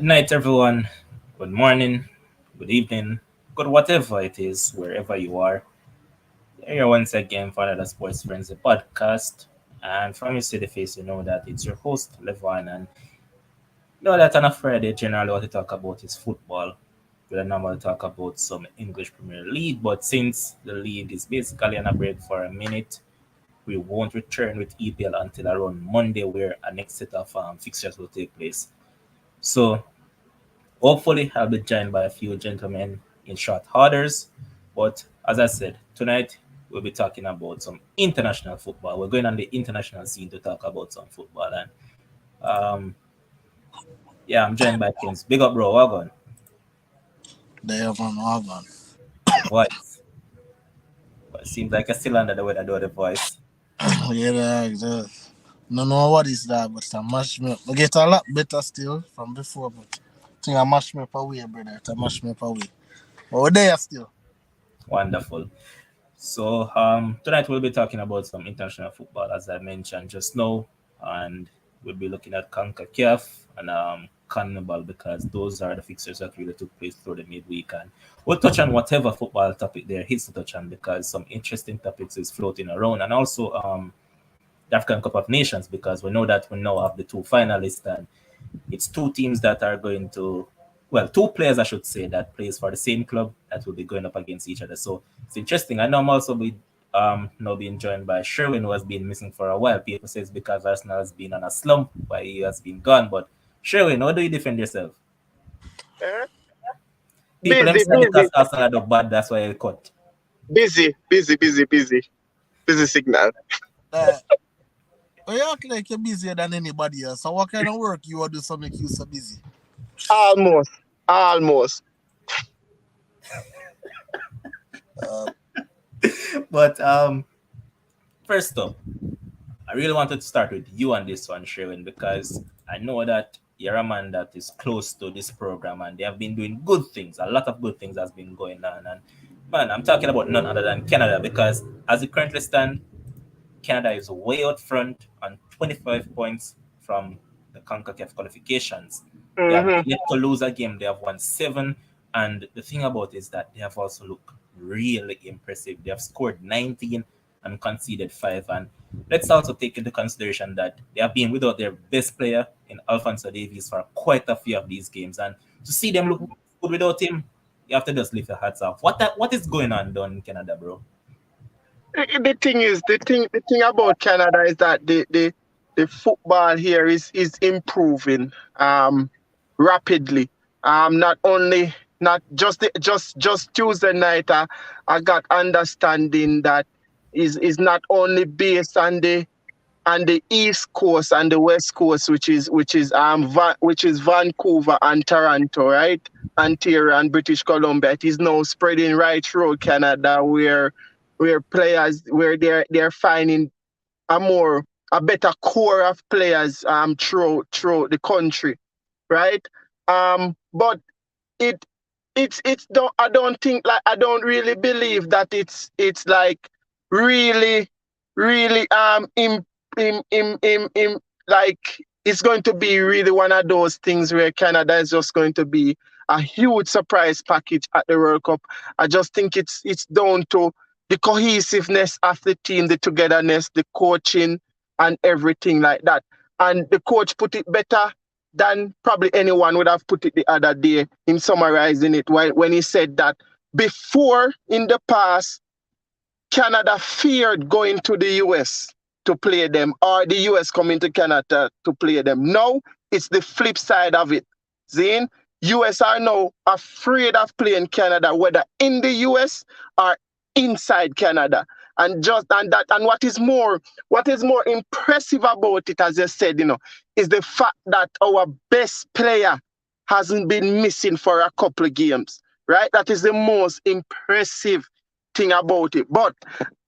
night, everyone. Good morning, good evening, good whatever it is, wherever you are. Here once again for another Sports Frenzy podcast. And from you see the face, you know that it's your host, Levon. And you know that on a Friday, generally what we talk about is football. We don't normally talk about some English Premier League, but since the league is basically on a break for a minute, we won't return with EPL until around Monday, where a next set of fixtures will take place. So hopefully, I'll be joined by a few gentlemen in short orders. But as I said, tonight we'll be talking about some international football. We're going on the international scene to talk about some football. And um, yeah, I'm joined by Kings. Big up, bro. Welcome. They have an organ. The voice. But it seems like I still under the weather, though, the voice. Yeah, no know what is that, but it's a mash me up. I get a lot better still from before, but I think I mash me up away, brother. It's a mash me up away. But we're there still. Wonderful. So tonight we'll be talking about some international football, as I mentioned just now, and we'll be looking at CONCACAF and Carnival because those are the fixtures that really took place through the midweek, and we'll touch on whatever football topic there hits to touch on because some interesting topics is floating around, and also the African Cup of Nations because we know that we now have the two finalists and it's two teams that are going to, well, two players I should say that plays for the same club that will be going up against each other. So it's interesting. I know I'm also now being joined by Sherwin, who has been missing for a while. People say it's because Arsenal has been on a slump, why he has been gone. But Sherwin, how do you defend yourself? Eh? People them Busy, say busy, because Arsenal are the bad, that's why you cut. busy signal. Uh, you act like you're busier than anybody else. So what kind of work you want to do to make you so busy? Almost, almost. Uh, But first up, I really wanted to start with you on this one, Sherwin, because I know that you're a man that is close to this program and they have been doing good things. A lot of good things has been going on. And man, I'm talking about none other than Canada because as it currently stands, Canada is way out front on 25 points from the CONCACAF qualifications. They have Mm-hmm. yet to lose a game. They have won seven. And the thing about it is that they have also looked really impressive. They have scored 19 and conceded five. And let's also take into consideration that they have been without their best player in Alphonso Davies for quite a few of these games. And to see them look good without him, you have to just lift your hats off. What is going on down in Canada, bro? The thing is, the thing about Canada is that the football here is improving rapidly. Not only not just just Tuesday night. I got understanding that is not only based on the East Coast and the West Coast, which is Vancouver and Toronto, right? Ontario and British Columbia. It is now spreading right through Canada, where players where they're finding a more a better core of players through the country, right? But it it's don't I don't think like I don't really believe that it's like really really in like it's going to be really one of those things where Canada is just going to be a huge surprise package at the World Cup. I just think it's down to the cohesiveness of the team, the togetherness, the coaching, and everything like that. And the coach put it better than probably anyone would have put it the other day in summarizing it when he said that before in the past, Canada feared going to the US to play them, or the US coming to Canada to play them. Now it's the flip side of it. Zane, US are now afraid of playing Canada, whether in the US or inside Canada. And what is more impressive about it, as I said, is the fact that our best player hasn't been missing for a couple of games. Right? That is the most impressive thing about it. But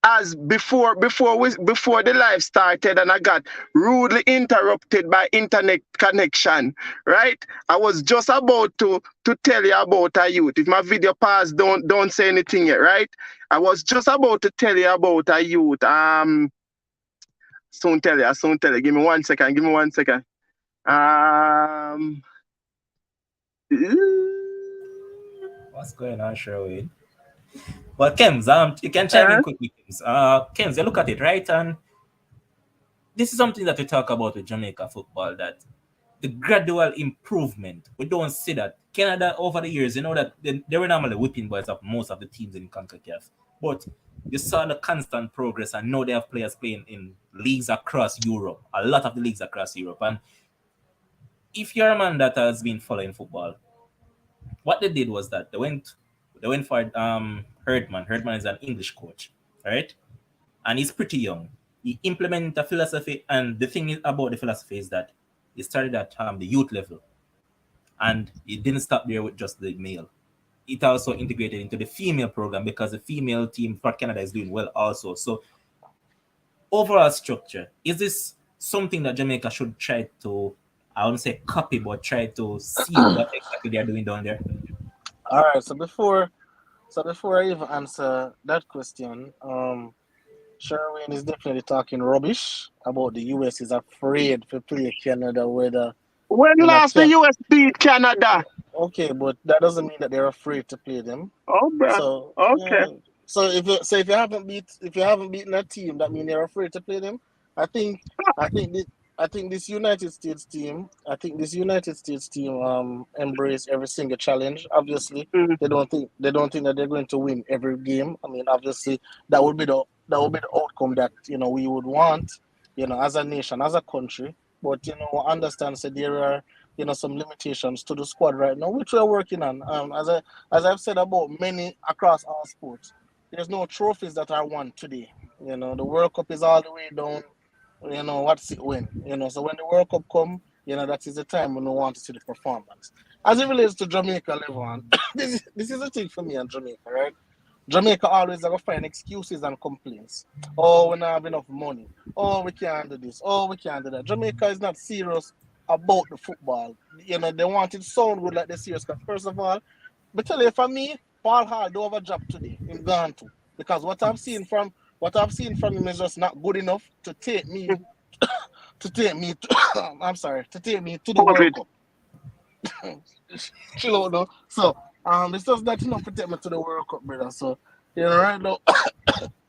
as before the live started and I got rudely interrupted by internet connection, right? I was just about to tell you about a youth. If my video pass, don't say anything yet, right? I was just about to tell you about a youth. Soon tell you. Give me 1 second. Um What's going on, Sherwin? But Kems, you can chime Uh, in quickly, Kems. Kems, you look at it, right? And this is something that we talk about with Jamaica football, that the gradual improvement. We don't see that. Canada over the years, you know that they were normally whipping boys of most of the teams in CONCACAF. But you saw the constant progress, and now they have players playing in leagues across Europe, a lot of the leagues across Europe. And if you're a man that has been following football, what they did was that they went for Herdman. Herdman is an English coach, right? And he's pretty young. He implemented a philosophy, and the thing about the philosophy is that he started at the youth level, and it didn't stop there with just the male. It also integrated into the female program because the female team for Canada is doing well also. So overall structure, is this something that Jamaica should try to, I wouldn't say copy, but try to see what exactly they're doing down there? All right. So before I even answer that question, Sherwin is definitely talking rubbish about the US is afraid to play Canada whether when in a last the can. US beat Canada? Okay, but that doesn't mean that they're afraid to play them. Oh, bro. So Okay. yeah. So if you haven't beaten a team, that means they're afraid to play them. I think I think this I think this United States team embrace every single challenge. Obviously, Mm. they don't think that they're going to win every game. I mean, obviously that would be the outcome that we would want, as a nation, as a country. But understand that there are some limitations to the squad right now, which we're working on. As I've said about many across all sports, there's no trophies that are won today. The World Cup is all the way down. What's it win? So when the World Cup come, that is the time when we want to see the performance. As it relates to Jamaica, Levon, this is the thing for me and Jamaica, right? Jamaica always are gonna find excuses and complaints. Oh, we don't have enough money. Oh, we can't do this. Oh, we can't do that. Jamaica is not serious about the football. They want it to sound good like they're serious. 'Cause first of all, but tell you, for me, Paul Hall do have a job today in Ghana too. Because what I've seen from him is just not good enough to take me I'm sorry, to take me to the World COVID. Cup. Chill out though. So it's just not enough to take me to the World Cup, brother. So right now,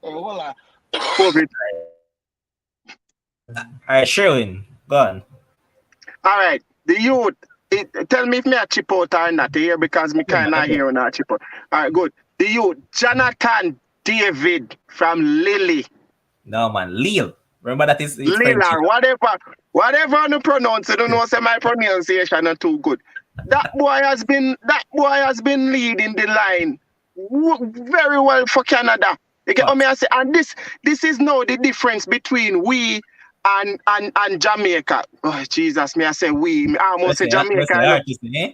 voila. COVID. All right, Sherwin, go on. All right. The youth. Tell me if me a chip out or not here because me Yeah, kind man, of okay. hear not chip out. All right, good. The youth. Jonathan David from Lily. No, man, Lille. Remember that is it's Lil French. or whatever you pronounce, I don't know say my pronunciation not too good. That boy has been leading the line very well for Canada. You get what me Facts. I say? And this is now the difference between we and Jamaica. Oh Jesus, me I say we. Me almost say Let's Jamaica. say artist, eh?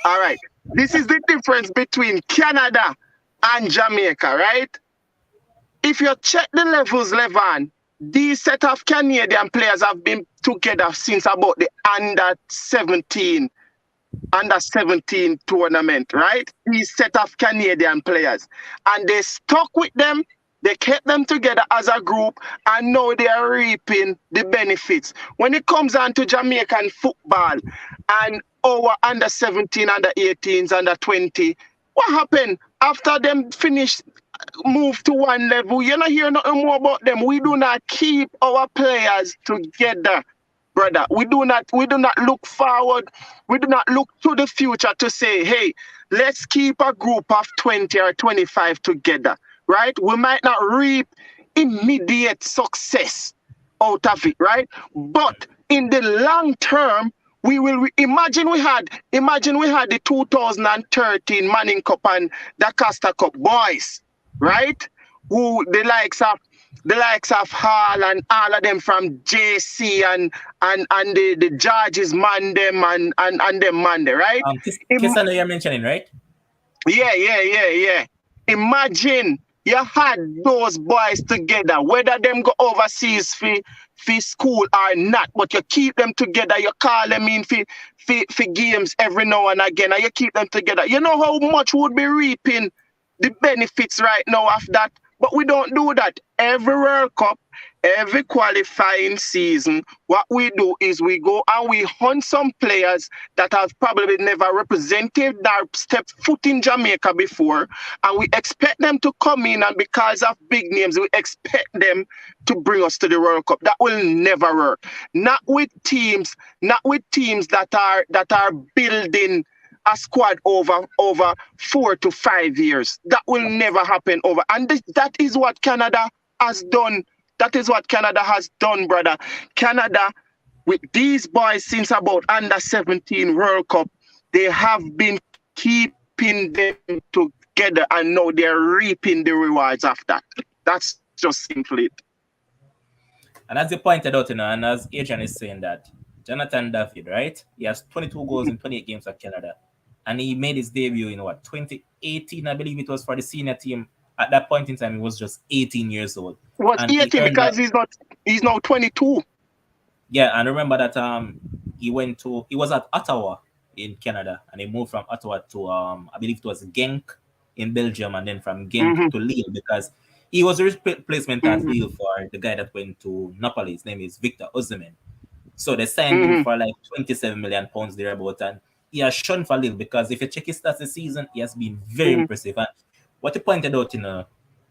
All right. This is the difference between Canada and Jamaica, right? If you check the levels, Levan, these set of Canadian players have been together since about the under 17 tournament, right? These set of Canadian players. And they stuck with them, they kept them together as a group, and now they are reaping the benefits. When it comes on to Jamaican football and our under 17, under 18s, under 20, what happened after them finish move to one level? You don't hear nothing more about them. We do not keep our players together, brother. We do not look forward. We do not look to the future to say, hey, let's keep a group of 20 or 25 together, right? We might not reap immediate success out of it, right? But in the long term, we will imagine we had the 2013 Manning Cup and the Costa Cup boys, right? Who the likes of Hall and all of them from JC and the Georges man them and them man there, right? Im- Kisana you're mentioning, right? yeah. Imagine you had those boys together, whether them go overseas for school or not, but you keep them together, you call them in for games every now and again, and you keep them together. You know how much would be reaping the benefits right now of that? But we don't do that. Every World Cup, every qualifying season, what we do is we go and we hunt some players that have probably never represented or stepped foot in Jamaica before, and we expect them to come in, and because of big names, we expect them to bring us to the World Cup. That will never work. Not with teams that are building a squad over 4 to 5 years. That will never happen over. And that is what Canada has done. That is what Canada has done, brother. Canada, with these boys since about under 17 World Cup, they have been keeping them together, and now they're reaping the rewards of that. That's just simply it. And as you pointed out, and as Adrian is saying that Jonathan David, right? He has 22 goals in 28 games for Canada. And he made his debut in 2018, I believe it was, for the senior team. At that point in time, he was just 18 years old. Was And he 18 earned that. because he's now 22. Yeah, and remember that he was at Ottawa in Canada, and he moved from Ottawa to I believe it was Genk in Belgium, and then from Genk Mm-hmm. to Lille, because he was a replacement at Mm-hmm. Lille for the guy that went to Napoli. His name is Victor Osimhen. So they signed him Mm-hmm. for like 27 million pounds thereabout, and he has shown for Lille, because if you check his stats this season, he has been very Mm-hmm. impressive. And what you pointed out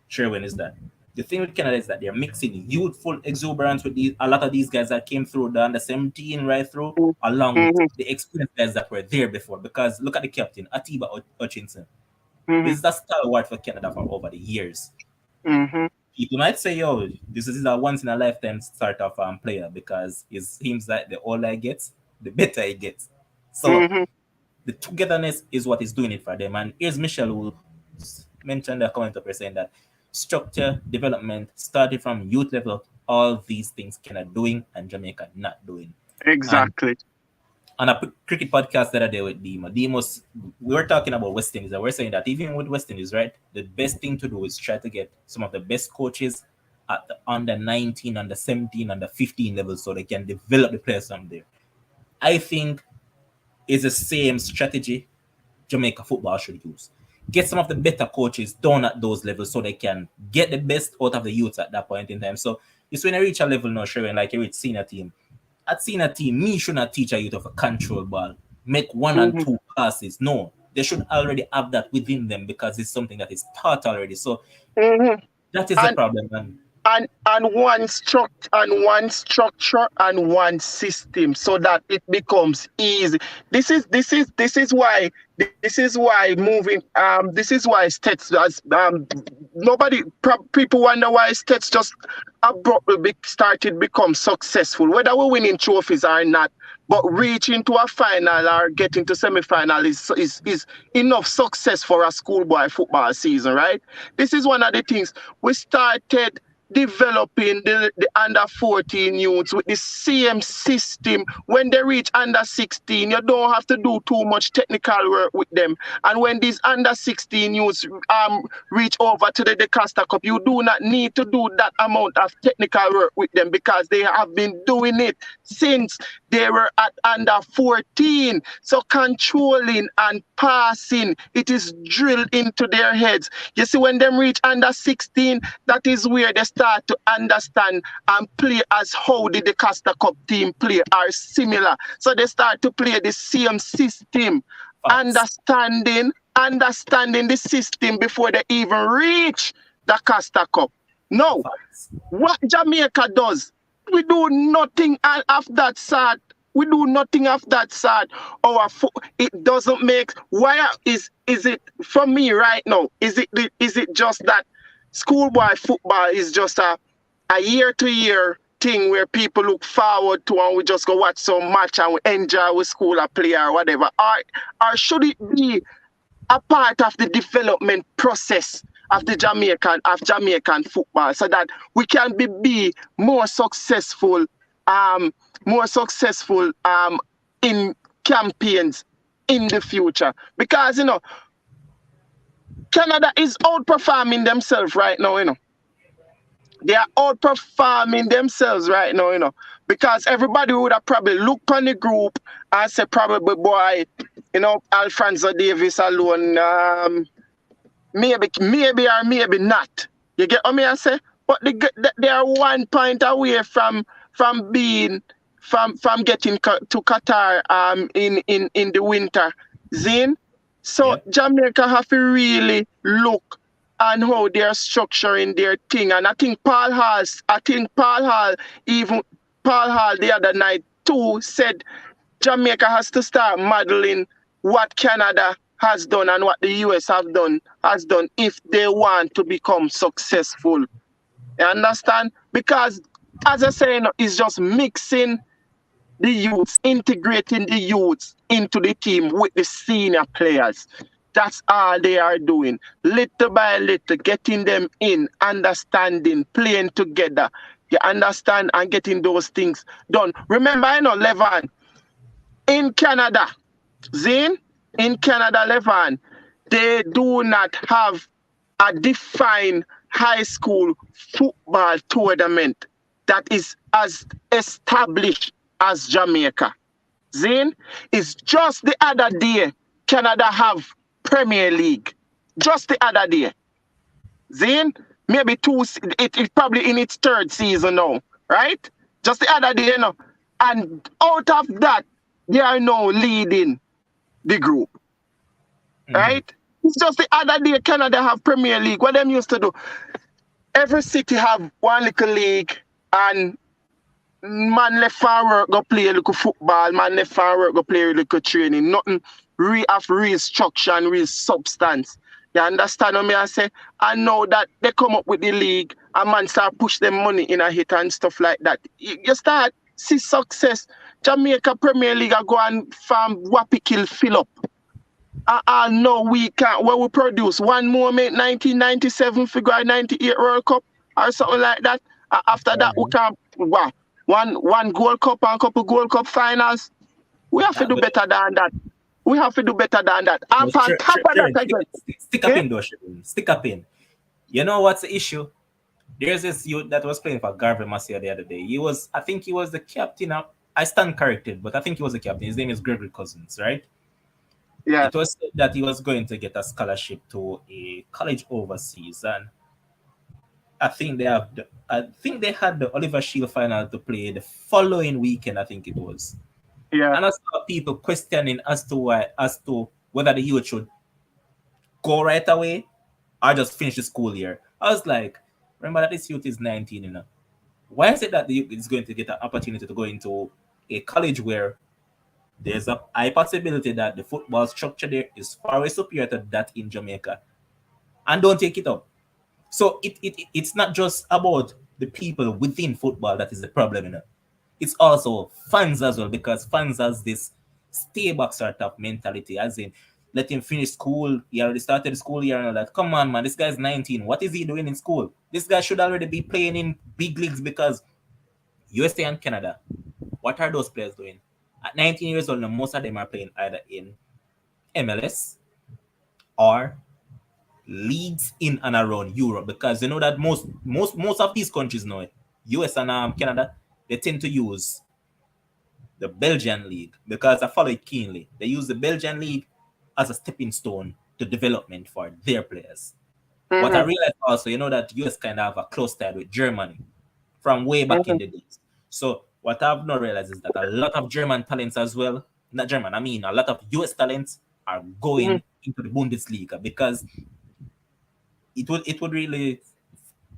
Sherwin, is that the thing with Canada is that they're mixing youthful exuberance with a lot of these guys that came through the under 17 right through, along with Mm-hmm. the experienced guys that were there before. Because look at the captain, Atiba Hutchinson. Mm-hmm. This is a stalwart for Canada for over the years. Mm-hmm. People might say, yo, this is a once in a lifetime sort of player, because it seems like the older he gets, the better he gets. So Mm-hmm. the togetherness is what is doing it for them. And here's Michelle, who mentioned the comment up here saying that structure, development, started from youth level, all these things Canada doing and Jamaica not doing. And Exactly. on a cricket podcast the other day with Demos, we were talking about West Indies, and we're saying that even with West Indies, right, the best thing to do is try to get some of the best coaches at the under 19, under 17, under 15 level, so they can develop the players from there. I think it's the same strategy Jamaica football should use. Get some of the better coaches down at those levels, so they can get the best out of the youths at that point in time. So it's when I reach a level now, Sharon, like you reach senior team. At senior team, me should not teach a youth of a control ball, make one and Mm-hmm. two passes. No, they should already have that within them, because it's something that is taught already. So Mm-hmm. that is the And problem. And one structure and one system, so that it becomes easy. This is why moving this is why states as people wonder why states just abruptly started become successful, whether we're winning trophies or not. But reaching to a final or getting to semi-final is enough success for a schoolboy football season, right? This is one of the things we started developing the under 14 youths with the same system. When they reach under 16, you don't have to do too much technical work with them. And when these under 16 youths reach over to the Costa Cup, you do not need to do that amount of technical work with them, because they have been doing it since they were at under 14. So controlling and passing, it is drilled into their heads. You see, when them reach under 16, that is where they start to understand and play as how the Costa Cup team play are similar. So they start to play the same system, facts, understanding the system before they even reach the Costa Cup. No, facts. what Jamaica does, we do nothing of that sort. We do nothing of that sort. It doesn't make. Why is it for me right now? Is it just that schoolboy football is just a year to year thing where people look forward to, and we just go watch some match and we enjoy with school or play or whatever? Or should it be a part of the development process of Jamaican football, so that we can be um more successful in campaigns in the future? Because Canada is outperforming themselves right now. They are outperforming themselves right now, because everybody would have probably looked on the group and say, probably, boy, Alfonso Davis alone, maybe or maybe not. You get what me I say? but they are 1 point away from being from getting to Qatar in the winter. Zin. So Yep. Jamaica have to really look on how they're structuring their thing. And I think even Paul Hall the other night too said Jamaica has to start modeling what Canada has done and what the US has done if they want to become successful. You understand? Because as I say, it's just mixing the youths, integrating the youths into the team with the senior players. That's all they are doing. Little by little, getting them in, understanding, playing together. You understand? And getting those things done. Remember, Levan, in Canada, Zane, in Canada, Levan, they do not have a defined high school football tournament that is as established as Jamaica. Zane, it's just the other day Canada have Premier League. Just the other day. Zane, maybe it's probably in its third season now, right? Just the other day, And out of that, they are now leading the group, Mm-hmm. right? It's just the other day Canada have Premier League. What them used to do, every city have one little league and man left for work go play a little football, man left for work go play a little training. Nothing of real structure and real substance. You understand what I say? I know that they come up with the league and man start push them money in a hit and stuff like that. You start see success. Jamaica Premier League I go and farm Wappy Kill fill up. No, we can't. When we produce one moment, 1997 figure 98 World Cup or something like that. After that, we can't. One Gold Cup and a couple Gold Cup finals. We have to do But better than that. We have to do better than that. And on top of that again, stick up in though, Shireen. Stick up in. You know what's the issue? There's this youth that was playing for Garvey Masia the other day. I think he was the captain of, I stand corrected, but I think he was the captain. His name is Gregory Cousins, right? yeah, It was said that he was going to get a scholarship to a college overseas, and I think they had the Oliver Shield final to play the following weekend. I think it was, yeah, and I saw people questioning as to whether the youth should go right away or just finish the school year. I was like, remember that this youth is 19, Why is it that the youth is going to get an opportunity to go into a college where there's a high possibility that the football structure there is far way superior to that in Jamaica, and don't take it up? So it's not just about the people within football that is the problem, It's also fans as well, because fans has this stay back sort of mentality, as in let him finish school. He already started the school year and all that. Come on, man, this guy's 19. What is he doing in school? This guy should already be playing in big leagues, because USA and Canada, what are those players doing? At 19 years old, most of them are playing either in MLS or leagues in and around Europe, because you know that most of these countries now, US and Canada, they tend to use the Belgian league, because I follow it keenly. They use the Belgian league as a stepping stone to development for their players. What I mm-hmm, realized also, you know that US kind of have a close tie with Germany from way back in mm-hmm, the days. So what I've not realized is that a lot of German talents as well, not German, I mean a lot of US talents are mm-hmm, going into the Bundesliga, because it would really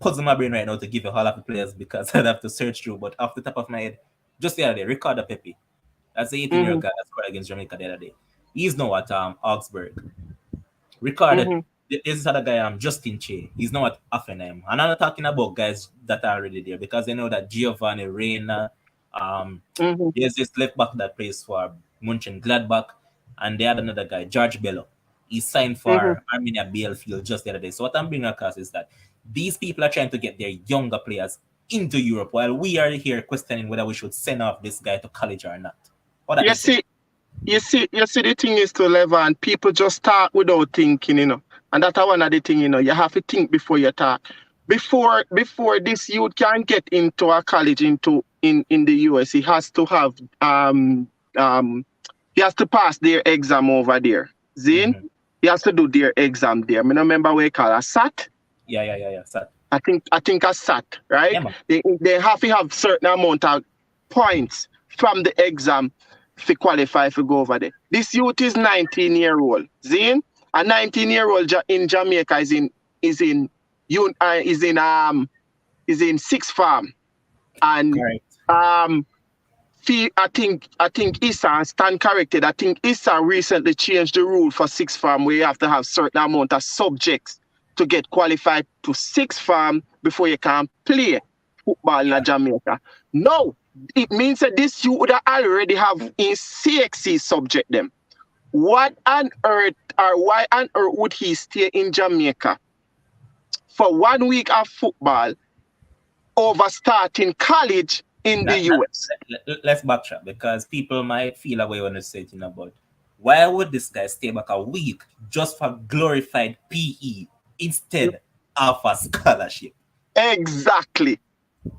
puzzle my brain right now to give you all of the players, because I'd have to search through. But off the top of my head, just the other day, Ricardo Pepe, that's the 18-year-old guy that scored against Jamaica the other day. He's now at Augsburg. Ricardo, mm-hmm, there's this other guy, Justin Che. He's now at Offenheim. And I'm not talking about guys that are already there, because they know that Giovanni Reina, um, mm-hmm, there's this left back that plays for Munchen Gladbach, and they had another guy, George Bello. He signed mm-hmm. for Arminia Bielefeld just the other day. So what I'm bringing across is that these people are trying to get their younger players into Europe, while we are here questioning whether we should send off this guy to college or not. What that You you say? see, the thing is to level, and people just talk without thinking, And that's one of the thing, you have to think before you talk. Before this youth can get into a college in the US, he has to have he has to pass their exam over there. Zin, Mm-hmm. he has to do their exam there. I remember what you call a SAT. Yeah. Sir. I think I sat, right? Yeah, man. They have to have certain amount of points from the exam to qualify to go over there. This youth is 19-year-old. Zine, a 19-year-old in Jamaica is in is in sixth farm. And Correct. um I think Issa stand corrected. I think Issa recently changed the rule for sixth farm where you have to have certain amount of subjects to get qualified to sixth farm before you can play football in Yeah. Jamaica. No, it means that this you would already have in CXC subject them. What on earth or why on earth would he stay in Jamaica for 1 week of football over starting college in the Not, not, US? let's backtrack because people might feel away when they say it, about why would this guy stay back a week just for glorified PE instead of a scholarship? Exactly.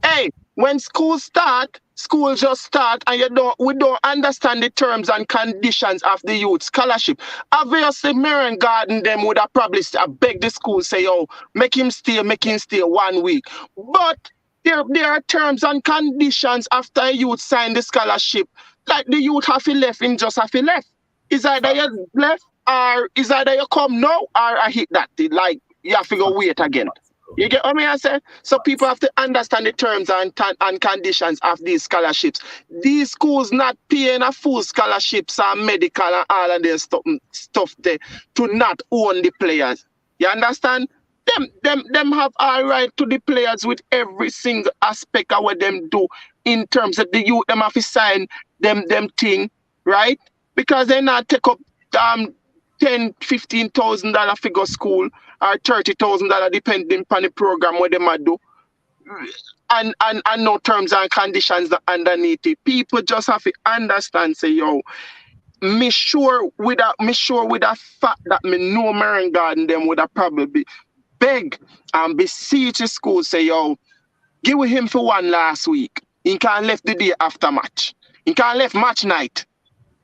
Hey, when school just start, and we don't understand the terms and conditions of the youth scholarship. Obviously, Marion Garden them would have probably beg the school say, "Oh, make him stay 1 week." But there are terms and conditions after a youth sign the scholarship. Like the youth have to left, him just have to left. Is either Facts, you left or is either you come now or I hit that. Like you have to go facts, wait again. facts, bro. You get what I say? So people Facts. have to understand the terms and conditions of these scholarships. These schools not paying a full scholarships and medical and all of their stuff there to not own the players. You understand? Them have all right to the players with every single aspect of what them do in terms of the youth. Them have to sign them thing, right? Because they not take up um 10, $15,000 figure school or $30,000 depending upon the program where they might do. And no terms and conditions underneath it. People just have to understand, say, yo, me sure with that fact that me know Marion Garden them would have probably beg and beseech the school, say, yo, give him for one last week. He can't left the day after match. He can't left match night.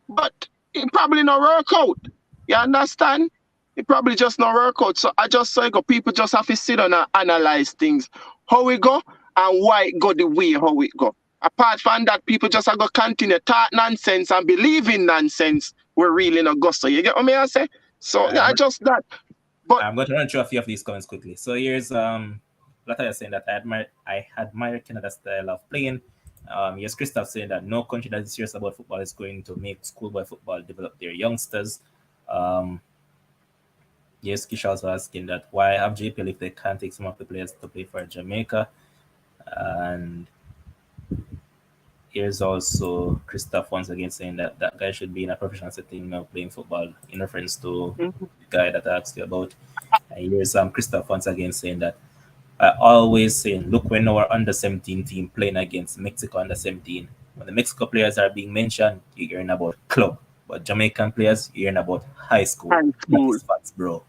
But it probably not work out. You understand? It probably just not work out. So I just say go. People just have to sit down and analyze things. How we go and why it go the way how it go. Apart from that, people just have to continue talk nonsense and believe in nonsense. We're really not go. So you get what I say? So All right, yeah, just that. But I'm going to run through a few of these comments quickly. So here's Latoya saying that I admire Canada's style of playing. Yes, Christoph saying that no country that is serious about football is going to make schoolboy football develop their youngsters. Um, yes, Kish also asking that why have JPL if they can't take some of the players to play for Jamaica? And here's also Christoph once again saying that that guy should be in a professional setting now playing football in reference to mhm, the guy that I asked you about. And here's Christoph once again saying that I always say, look when our under 17 team playing against Mexico under 17. When the Mexico players are being mentioned, you're hearing about club. But Jamaican players, you're hearing about high school. high That school. is facts, bro.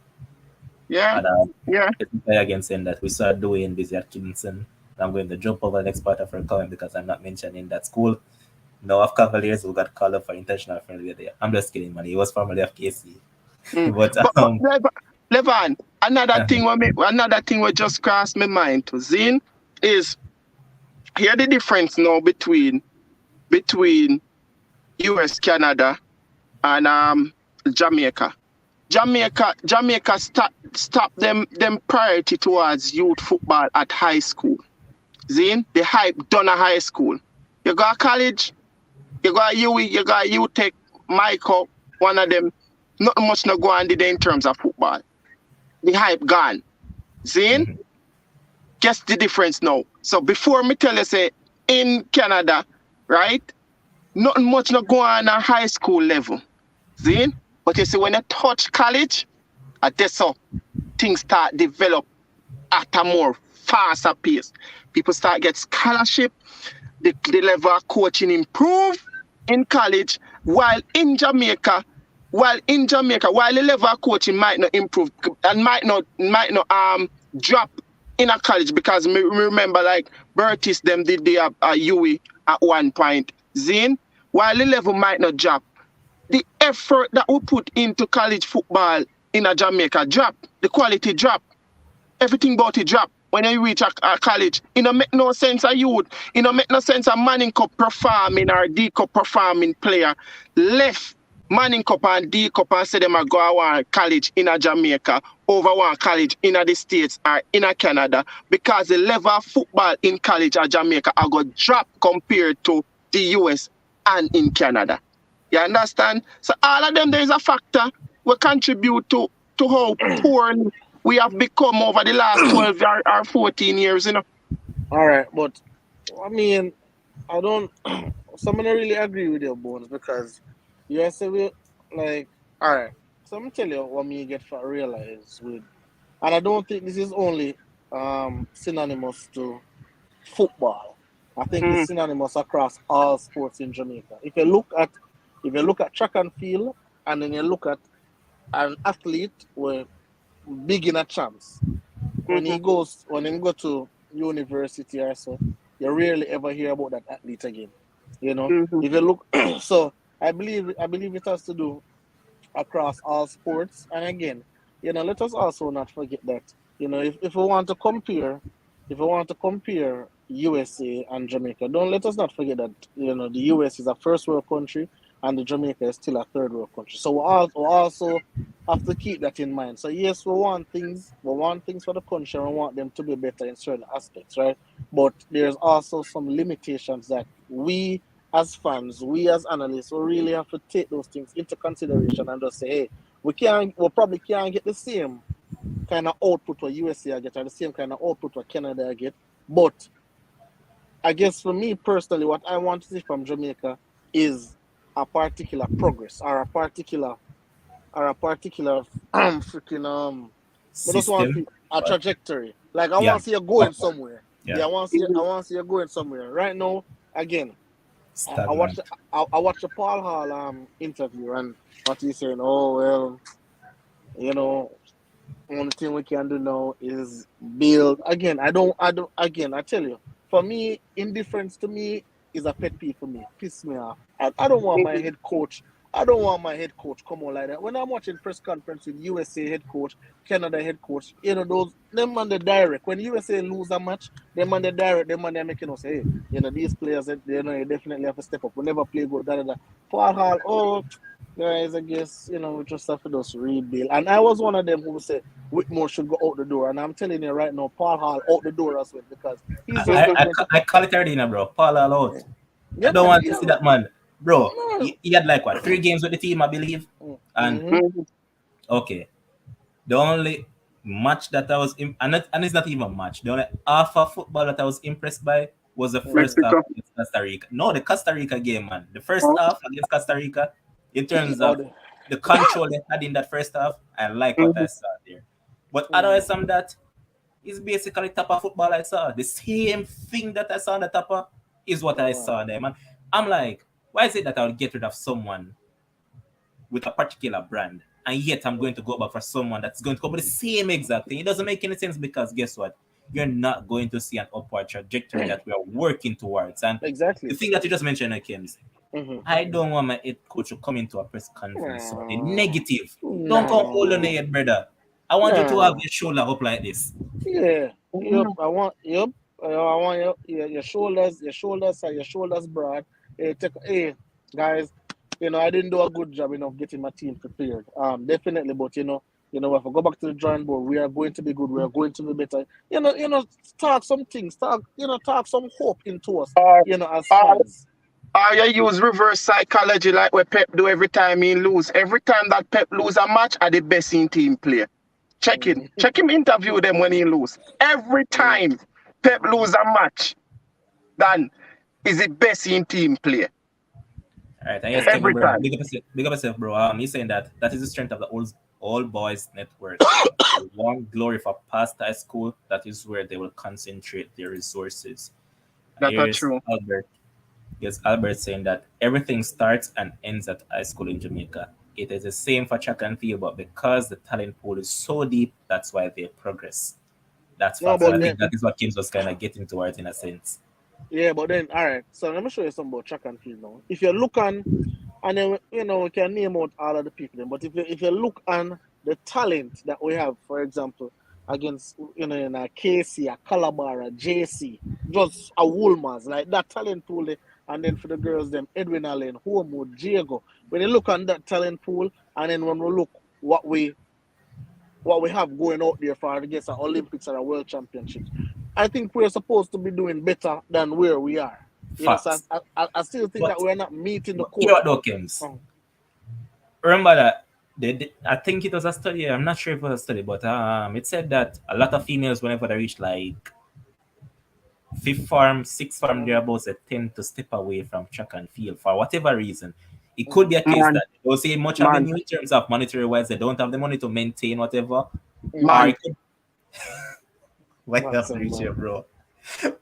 Yeah, And yeah. let me play again saying that we saw Dwayne busy at Kingston. I'm going to jump over the next part of her comment because I'm not mentioning that school. No, of Cavaliers who got called up for intentional friendly there. I'm just kidding, man. He was formerly of KC. Mm. but But Levan, another thing what just crossed my mind to Zin is here the difference now between US, Canada, and Jamaica. Jamaica stop them priority towards youth football at high school. Zin, the hype done at high school. You go to college, you go to UE, you go to UTech, Michael, one of them. Not much no go on there in terms of football. The hype gone. Zin, Mhm. guess the difference now. So before me tell you say in Canada, right? Nothing much no go on at high school level. See? But you see when you touch college, at this so things start develop at a more faster pace. People start get scholarship, the level of coaching improve in college, while the level of coaching might not improve and might not drop in a college because me remember like Bertis them did the UE at one point. Zine, while the level might not drop, the effort that we put into college football in a Jamaica drop, the quality drop, everything about it drop. when you reach a college. It don't make no sense a youth. It don't make no sense a Manning Cup performing or D Cup performing player left Manning Cup and D Cup and say them a go a one college in a Jamaica over one college in a the States or in a Canada because the level of football in college at Jamaica are go drop compared to the US and in Canada. You understand? So all of them there is a factor will contribute to how poor we have become over the last 12 or 14 years, you know. All right, but I mean, I don't. Someone really agree with your bones because you say we like. All right, so let me tell you what me get for realize with, and I don't think this is only synonymous to football. I think it's Mm, synonymous across all sports in Jamaica. If you look at track and field, and then you look at an athlete with beginner champs, mhm, when he go to university or so, you rarely ever hear about that athlete again. You know, mhm. if you look, so I believe it has to do across all sports. And again, let us also not forget that, if we want to compare, USA and Jamaica, don't let us not forget that, the US is a first world country and the Jamaica is still a third world country. So we also have to keep that in mind. So yes, we want things for the country and we want them to be better in certain aspects, right? But there's also some limitations that we as fans, we as analysts, we really have to take those things into consideration and just say, hey, we probably can't get the same kind of output what USA get or the same kind of output what Canada get. But I guess for me personally, what I want to see from Jamaica is a particular progress or a particular freaking I just want to System, see a but trajectory. Like I yeah, want to see you going upward. somewhere. Yeah, Yeah, I Mhm. want to see you going somewhere. Right now, again, I watched stagnant. I watched the Paul Hall interview and what he's saying. Oh well, you know, only thing we can do now is build. Again, I don't. Again, I tell you, for me, indifference to me is a pet peeve for me. Piss me off. I don't want my head coach. I don't want my head coach come on like that. When I'm watching press conference with USA head coach, Canada head coach, those them on the direct. When USA lose a match, them on the direct, them on they making us say, hey, these players, you definitely have to step up. We never play good. Da da da. Paul Hall, oh guys, I guess we just have to just rebuild. And I was one of them who said Whitmore should go out the door. And I'm telling you right now, Paul Hall out the door as well because he's just not going to. I call it already now, bro. Paul all out. I Yeah, don't man. want to Yeah, see man. that man, bro. No. He had like what 3 games with the team, I believe. And Mm-hmm. Mhm. okay, the only match that and it's not even a match. The only half of football that I was impressed by was the first half Mexico. against Costa Rica. No, the Costa Rica game, man. The first Oh, half against Costa Rica, in terms Oh, of the control they had in that first half, I like what I mhm. saw there. But otherwise mm, from that, it's basically type of football I saw. The same thing that I saw on the top of is what I wow. saw there, man. I'm like, why is it that I would get rid of someone with a particular brand, and yet I'm going to go back for someone that's going to come with the same exact thing? It doesn't make any sense because guess what? You're not going to see an upward trajectory that we are working towards. And the Exactly. thing that you just mentioned, Kims, Mm-hmm. I don't want my head coach to come into a press conference so the No. negative. Don't come hold on No. your head, brother. I want you to have No. your shoulder up like this. Yeah. Yep. Mhm. Yep. I want your shoulders broad. Hey, guys, I didn't do a good job, of getting my team prepared. Definitely, but if I go back to the drawing board, we are going to be good. We are going to be better. Talk some things. Talk some hope into us. Or, As or, fans. or you use reverse psychology like what Pep do every time he lose. Every time that Pep lose a match, are the best in team player. Check it. Mm, Check him interview them when he lose. Every mm, time Pep lose a match, then is the best in team player. All right, and yes, Kevin, Every bro, time. big up yourself, bro. He's saying that is the strength of the all boys network. They want glory for past high school. That is where they will concentrate their resources. And That's here's true. Albert. Here's Albert saying that everything starts and ends at high school in Jamaica. It is the same for track and field, but because the talent pool is so deep, that's why they progress. That's no, facts, and but I then think that is what Kim was kind of getting towards in a sense. yeah, but then all right. So let me show you something about track and field now. If you look on, and then we can name out all of the people. But if you look on the talent that we have, for example, against in a KC, a Calabar, a JC, just a Woolmers, like that talent pool. And then for the girls, them Edwin Allen, Homo, Diego. When you look on that talent pool, and then when we look what we have going out there for against the Olympics or the World Championships, I think we're supposed to be doing better than where we are. So Facts. I still think that But we're not meeting the hear quota. what though, Kims. Oh, Remember that I think it was a study. I'm not sure if it was a study, but it said that a lot of females, whenever they reach like fifth form, sixth form, mhm, thereabouts, they tend to step away from track and field for whatever reason. It could mhm, be a case Man, that they don't see much man, avenue in terms of monetary wise, they don't have the money to maintain whatever, or man. it could why you That's have to a reach here, man. bro.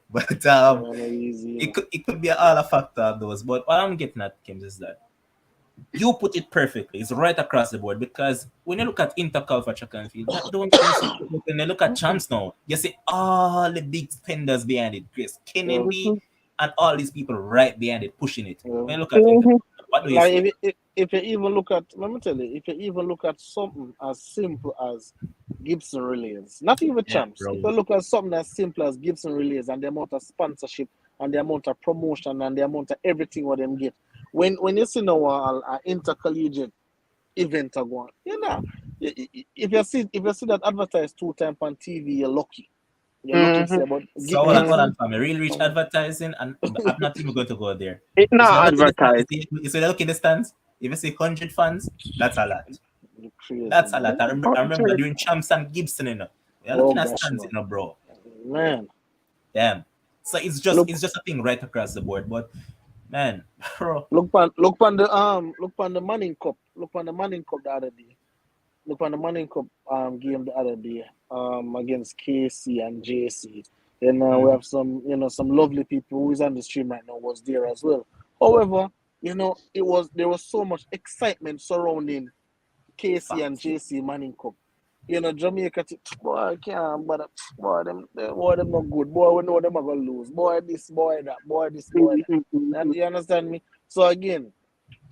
But Man, easy. it could be all a factor of those. But what I'm getting at, Kim, is that you put it perfectly. It's right across the board because when you look at Intercal for track and field, that don't seem so good. When you look at champs now, you see all the big spenders behind it, Chris Yeah, Kennedy Mhm, and all these people right behind it, pushing it. yeah. When you look at Intercal, mhm, what do you Like see? if you even look at, let me tell you, if you even look at something as simple as Gibson relays, not even Yeah, champs. If bro. you look at something as simple as Gibson relays and the amount of sponsorship and the amount of promotion and the amount of everything what them get, when you see now a intercollegiate event are going, if you see that advertised 2 times on TV, you're lucky. You're lucky to mhm, say, but So hold Gibson. on, fam. Real rich advertising, and I'm not even going to go there. It You see, not look in the stands. advertised. You see, look in the stands. If you see 100 fans, that's a lot. Crazy That's a lot. man. I remember during Champs and Gibson, You're Oh looking at gosh, stands, man. bro. Man, Damn. So it's just look, it's just a thing right across the board. But man, bro, look on the Manning Cup. Look on the Manning Cup the other day. Look on the Manning Cup game the other day against KC and JC. And we mm, have some lovely people who is on the stream right now was there as well. However, there was so much excitement surrounding KC and facts. JC Manning Cup. Jamaica, boy, I can't, but boy, them not good. Boy, we know them are gonna lose. Boy, this, boy, that. Boy, this, boy, Mhm, that. mhm, And you understand me? So again,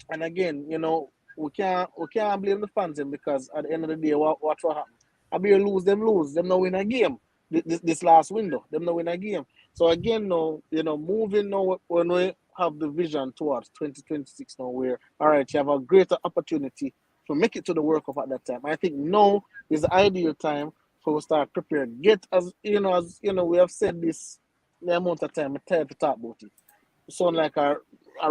we can't blame the fans them because at the end of the day, what happen? I be lose, them lose, them no win a game. This last window, them no win a game. So again, no, moving now when we have the vision towards 2026 now, where all right, you have a greater opportunity to make it to the World Cup at that time. I think now is the ideal time for we start preparing. Get as we have said this the amount of time. I'm tired to talk about it sound like a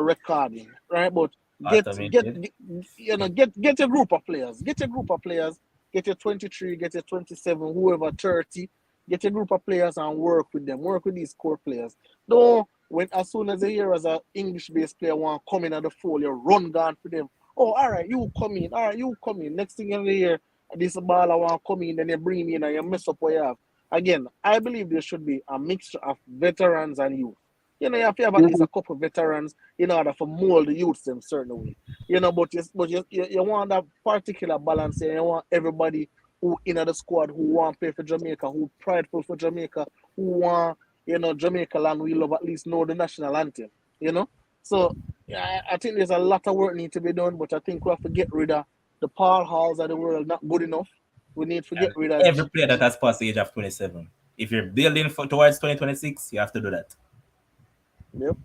recording, right? But Automated. get a group of players, get a group of players, get your 23, get your 27, whoever 30, get a group of players and work with them, work with these core players. Don't when as soon as they hear as an English based player want come in at the fold, you run down for them. Oh, all right, you come in, all right, you come in. Next thing you hear, this ball I want come in, then you bring me in and you mess up what you have. Again, I believe there should be a mixture of veterans and youth. You have to have at least mhm, a couple of veterans in order for mold the youths them certain way. But you want that particular balance and you want everybody who in the squad who want to play for Jamaica, who prideful for Jamaica, who want, Jamaica land we love at least know the national anthem, you know? So yeah, I think there's a lot of work need to be done, but I think we have to get rid of the Paul Halls of the world not good enough. We need to get And rid of every player that has passed the age of 27. If you're building towards 2026, you have to do that. yep.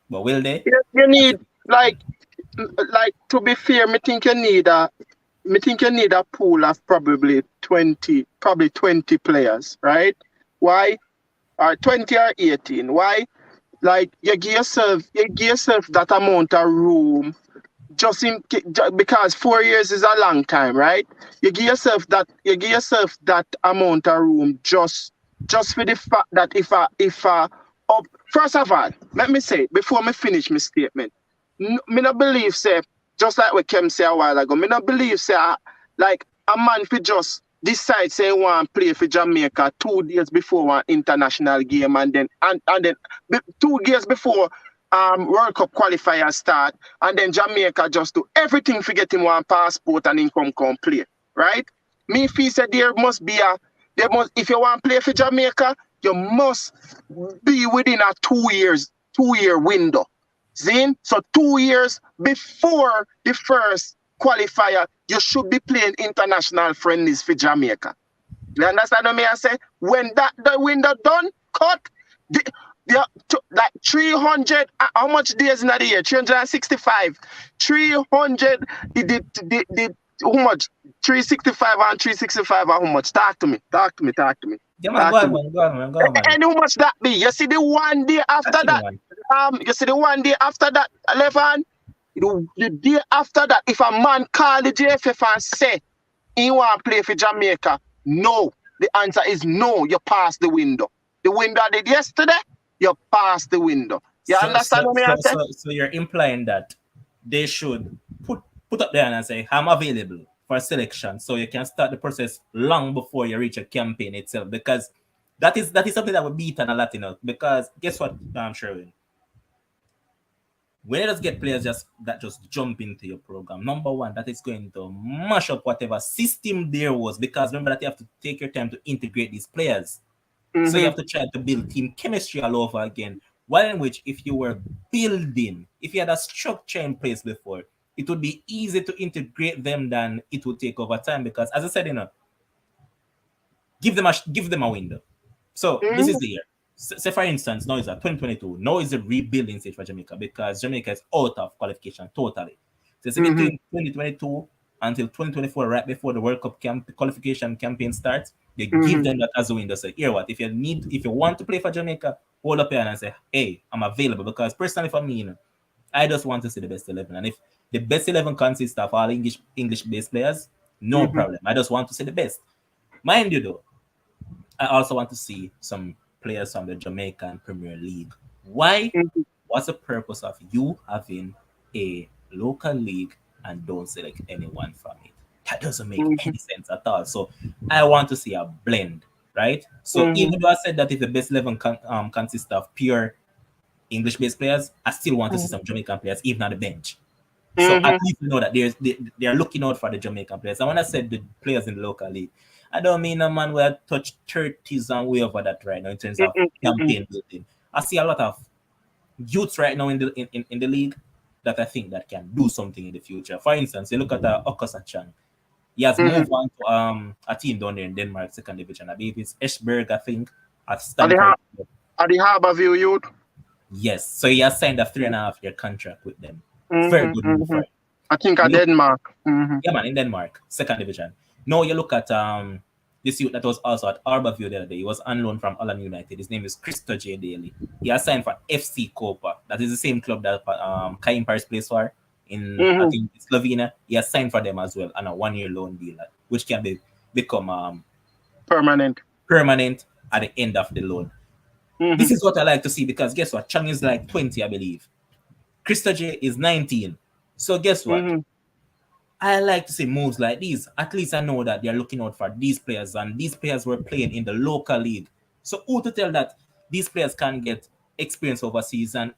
But will they? You That's need it. like to be fair, me think you need a pool of probably 20 players, right? Why? Or 20 or 18. Why? Like you give yourself that amount of room because 4 years is a long time, right? You give yourself that amount of room just for the fact that if up first of all, let me say before me finish my statement, me not believe say just like what Kem say a while ago, me not believe say like a man fi just decide say he want play for Jamaica 2 days before one international game and then 2 years before World Cup qualifiers start, and then Jamaica just do everything for get him one passport and income come play, right? Me feel say there must if you want to play for Jamaica, you must be within a 2 year window. Zin? So 2 years before the first qualifier, you should be playing international friendlies for Jamaica. You understand what me I say? When that the window done, cut, like 300, how much days in a year? 365. 300, how much? 365 and 365 are how much? Talk to me, talk to me, talk to me, Yeah, man, talk go to on, me. man, go on, man, go on, man. And how much that be? You see the one day after Continue, that, man. you see the one day after that, 11, the day after that, if a man call the JFF and say, he want to play for Jamaica, no. The answer is no. You pass the window. The window I did yesterday, you pass the window. You So, so, understand what me so, I say? so, so you're implying that they should put up there and say, I'm available for selection, so you can start the process long before you reach a campaign itself, because that is something that would beat on a lot, because guess what, I'm sure when you just get players just jump into your program, number one, that is going to mash up whatever system there was, because remember that you have to take your time to integrate these players. So you Mm-hmm. have to try to build team chemistry all over again. While in which, if you were building, if you had a structure in place before, it would be easy to integrate them than it would take over time. Because as I said, give them a window. So this is Mm-hmm. the year. Say for instance, now is at 2022. Now is the rebuilding stage for Jamaica, because Jamaica is out of qualification totally. So it's Mm-hmm. between 2022 until 2024, right before the World Cup qualification campaign starts. They give Mm-hmm. them that as a window. Say, here what, if you want to play for Jamaica, hold up here and say, hey, I'm available. Because personally for me, I just want to see the best 11. And if the best 11 consists of all English based players, no Mm-hmm. problem. I just want to see the best. Mind you though, I also want to see some players from the Jamaican Premier League. Why? Mm-hmm. What's the purpose of you having a local league and don't select anyone from it? That doesn't make Mm-hmm. any sense at all. So I want to see a blend, right? So Mm-hmm. even though I said that if the best 11 consists of pure English-based players, I still want to see some Jamaican players, even on the bench. So at Mm-hmm. least we know that they are looking out for the Jamaican players. And when I said the players in the local league, I don't mean a man will touch 30s and way over that right now in terms of Mm-hmm. campaign building. I see a lot of youths right now in the league that I think that can do something in the future. For instance, you look at Okosachan. He has Mm-hmm. moved on to a team down there in Denmark, second division. I believe it's Eschberg, I think, at At the, Stanford. at the Harbour View youth. Yes. So he has signed a 3.5 year contract with them. Very Mm-hmm. good move Mm-hmm. for him. I think You at look, Denmark. Mm-hmm. yeah, man, in Denmark, second division. Now you look at this youth that was also at Arborview the other day. He was on loan from Holland United. His name is Christo J. Daly. He has signed for FC Koper. That is the same club that Kaim Paris plays for in, I Mm-hmm. think, Slovenia. He has signed for them as well on a 1 year loan deal, which can become Permanent. permanent at the end of the loan. Mm-hmm. This is what I like to see, because guess what? Chung is like 20, I believe. Christo J is 19. So guess what? Mm-hmm. I like to see moves like these. At least I know that they're looking out for these players, and these players were playing in the local league. So who to tell that these players can get experience overseas? And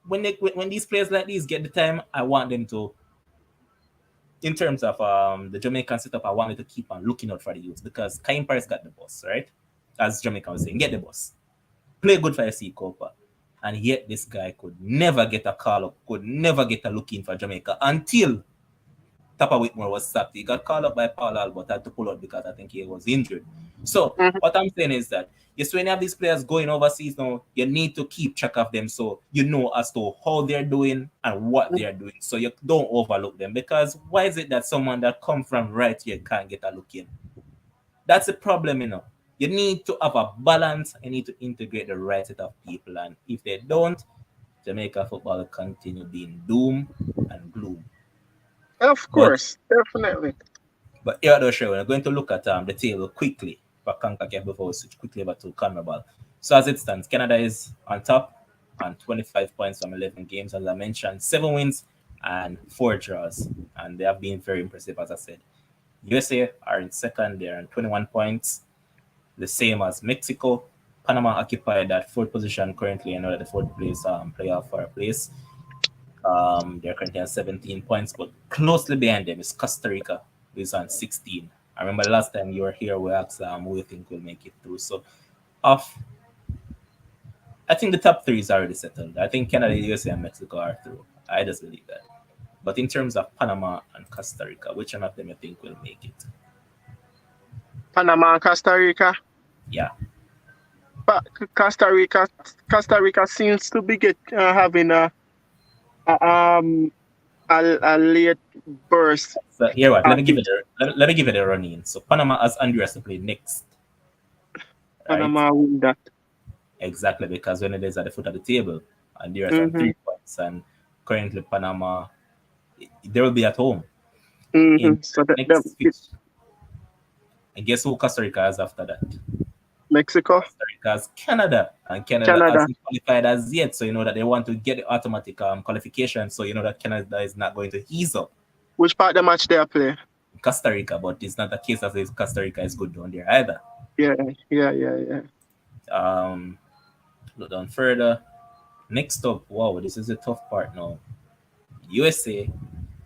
when these players like these get the time, I want them to, in terms of the Jamaican setup, I want them to keep on looking out for the youths, because Kaim Paris got the boss, right? As Jamaica was saying, get the boss, play good for FC Copa. And yet this guy could never get a call up, could never get a look in for Jamaica until Tapa Whitmore was sacked. He got called up by Paul Albert, had to pull out because I think he was injured. So Mm-hmm. what I'm saying is that yes, when you have these players going overseas now, you need to keep track of them so you know as to how they're doing and what they're doing. So you don't overlook them. Because why is it that someone that come from right here can't get a look in? That's the problem. You need to have a balance. You need to integrate the right set of people. And if they don't, Jamaica football will continue being doom and gloom. Of But course. Definitely. here at the show, we're going to look at the table quickly for CONCACAF before we switch quickly over to CONMEBOL. So as it stands, Canada is on top on 25 points from 11 games, as I mentioned, 7 wins and 4 draws, and they have been very impressive, as I said. USA are in second, they're on 21 points, the same as Mexico. Panama occupied that fourth position currently. I know that the fourth place playoff for a place. They're currently on 17 points, but closely behind them is Costa Rica, who is on 16. I remember the last time you were here, we asked who you think will make it through. So, off, I think the top three is already settled. I think Canada, USA, and Mexico are through. I just believe that. But in terms of Panama and Costa Rica, which one of them you think will make it? Panama and Costa Rica. Yeah. But Costa Rica seems to be having a a late burst. So here what? Let me give it Package. a let me give it a run in. So Panama has Honduras to play next, right? Panama win that. Exactly, because when it is at the foot of the table, Honduras on Mhm. 3 points, and currently Panama they will be at home in Mhm. So the the next fixture. And guess who Costa Rica has after that? Mexico, Costa Rica has Canada, and Canada Canada. hasn't qualified as yet. So you know that they want to get the automatic qualification. So you know that Canada is not going to ease up Which part of the match they play? Costa Rica, but it's not the case as if Costa Rica is good down there either. Yeah, yeah. Um, Look down further. Next up, wow, this is a tough part now. USA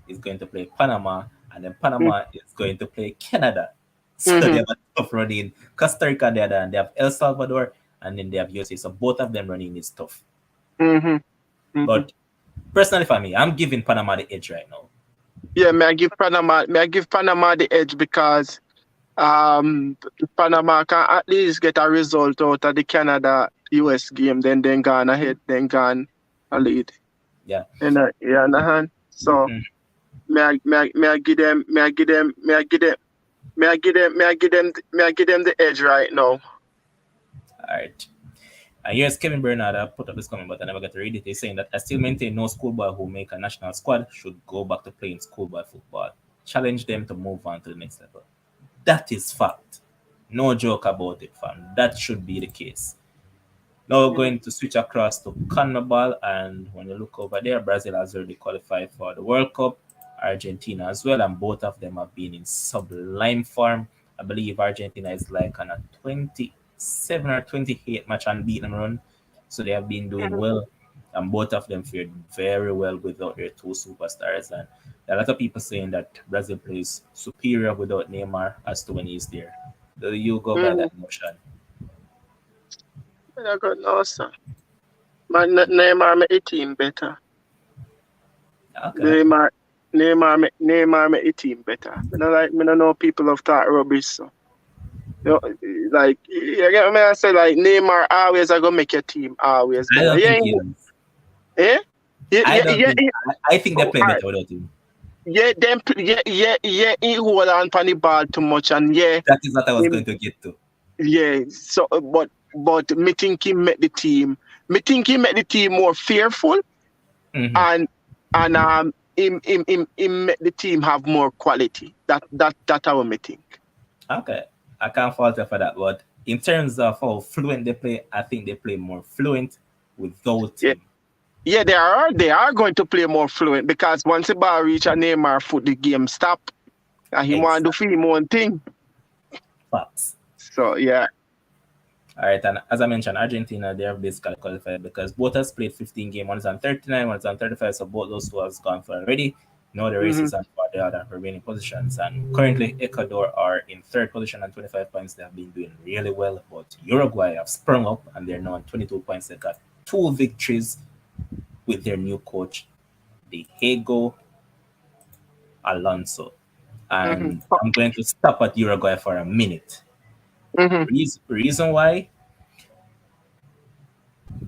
is going to play Panama, and then Panama is going to play Canada. So they Mhm. have a tough running. Costa Rica on the other hand, they have El Salvador, and then they have USA. So both of them running is tough. Mhm. Mhm. But personally, for me, I'm giving Panama the edge right now. Yeah, may I give Panama the edge because um Panama can at least get a result out of the Canada US game, then gone ahead, then gone a lead. Yeah. You understand? So Mm. may I give them may I give them may I give them may I give them may I give them may I give them the edge right now. All right. And here's Kevin Bernard. I put up this comment, but I never got to read it. He's saying that I still maintain no schoolboy who make a national squad should go back to playing schoolboy football. Challenge them to move on to the next level. That is fact. No joke about it, fam. That should be the case. Now we're going to switch across to CONMEBOL, and when you look over there, Brazil has already qualified for the World Cup, Argentina as well, and both of them have been in sublime form. I believe Argentina is like on a 27 or 28 match unbeaten run, so they have been doing well, and both of them fared very well without their two superstars. And there are a lot of people saying that Brazil plays superior without Neymar as to when he's there. Do you go by Mm-hmm. that notion? I got no sir. Neymar make the team better. Okay. Neymar Neymar make the team better. Me no know people of talk rubbish so. You know, like you get me I say like Neymar always I gonna make your team always I better. don't Yeah, think he does. yeah, yeah, I yeah, don't yeah, think. yeah. I think they Oh, play all right. better without him. Yeah, he hold on for the ball too much and yeah, That is what I was him, going to get to. yeah. So but me think he make the team. Me think he make the team more fearful Hmm. and him make the team have more quality. That how me think. Okay, I can't fault you for that. But in terms of how fluent they play, I think they play more fluent without Yeah, him. yeah, they are going to play more fluent because once the ball reach a Neymar foot, the game stop and he want to do Exact for him own thing. facts. So yeah. All right, and as I mentioned, Argentina they have basically qualified because both has played 15 games. One is on 39, one is on 35. So both those two has gone for already. Now the race Hmm. is on for the other remaining positions. And currently Ecuador are in third position on 25 points. They have been doing really well. But Uruguay have sprung up and they're now on 22 points. They got two victories with their new coach, Diego Alonso. Hmm. And I'm going to stop at Uruguay for a minute. Hmm. Reason why,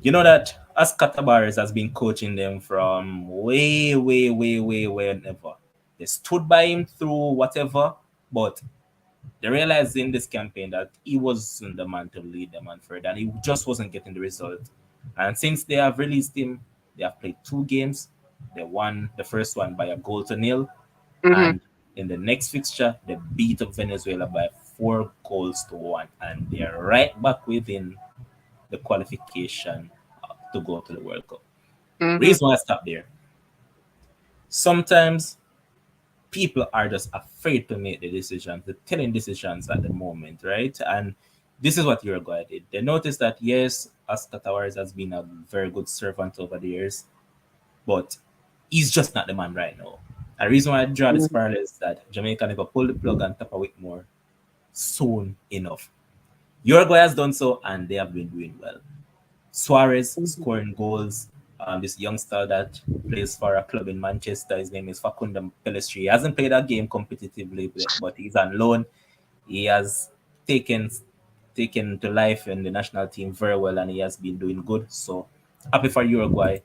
you know that Oscar Tabares has been coaching them from way whenever. They stood by him through whatever, but they realized in this campaign that he wasn't the man to lead them on further, and he just wasn't getting the result. And since they have released him, they have played two games. They won the first one by a goal to nil, Hmm. and in the next fixture, they beat up Venezuela by 4 goals to 1, and they're right back within the qualification to go to the World Cup. Hmm. Reason why I stop there. Sometimes people are just afraid to make the decisions, the telling decisions at the moment, right? And this is what Uruguay did. They noticed that yes, Oscar Tavares has been a very good servant over the years, but he's just not the man right now. And the reason why I draw this Hmm. parallel is that Jamaica never pulled the plug on Tapa Whitmore soon enough. Uruguay has done so, and they have been doing well. Suarez scoring goals. This youngster that plays for a club in Manchester, his name is Facundo Pellistri. He hasn't played a game competitively, but he's on loan. He has taken taken to life in the national team very well, and he has been doing good. So happy for Uruguay.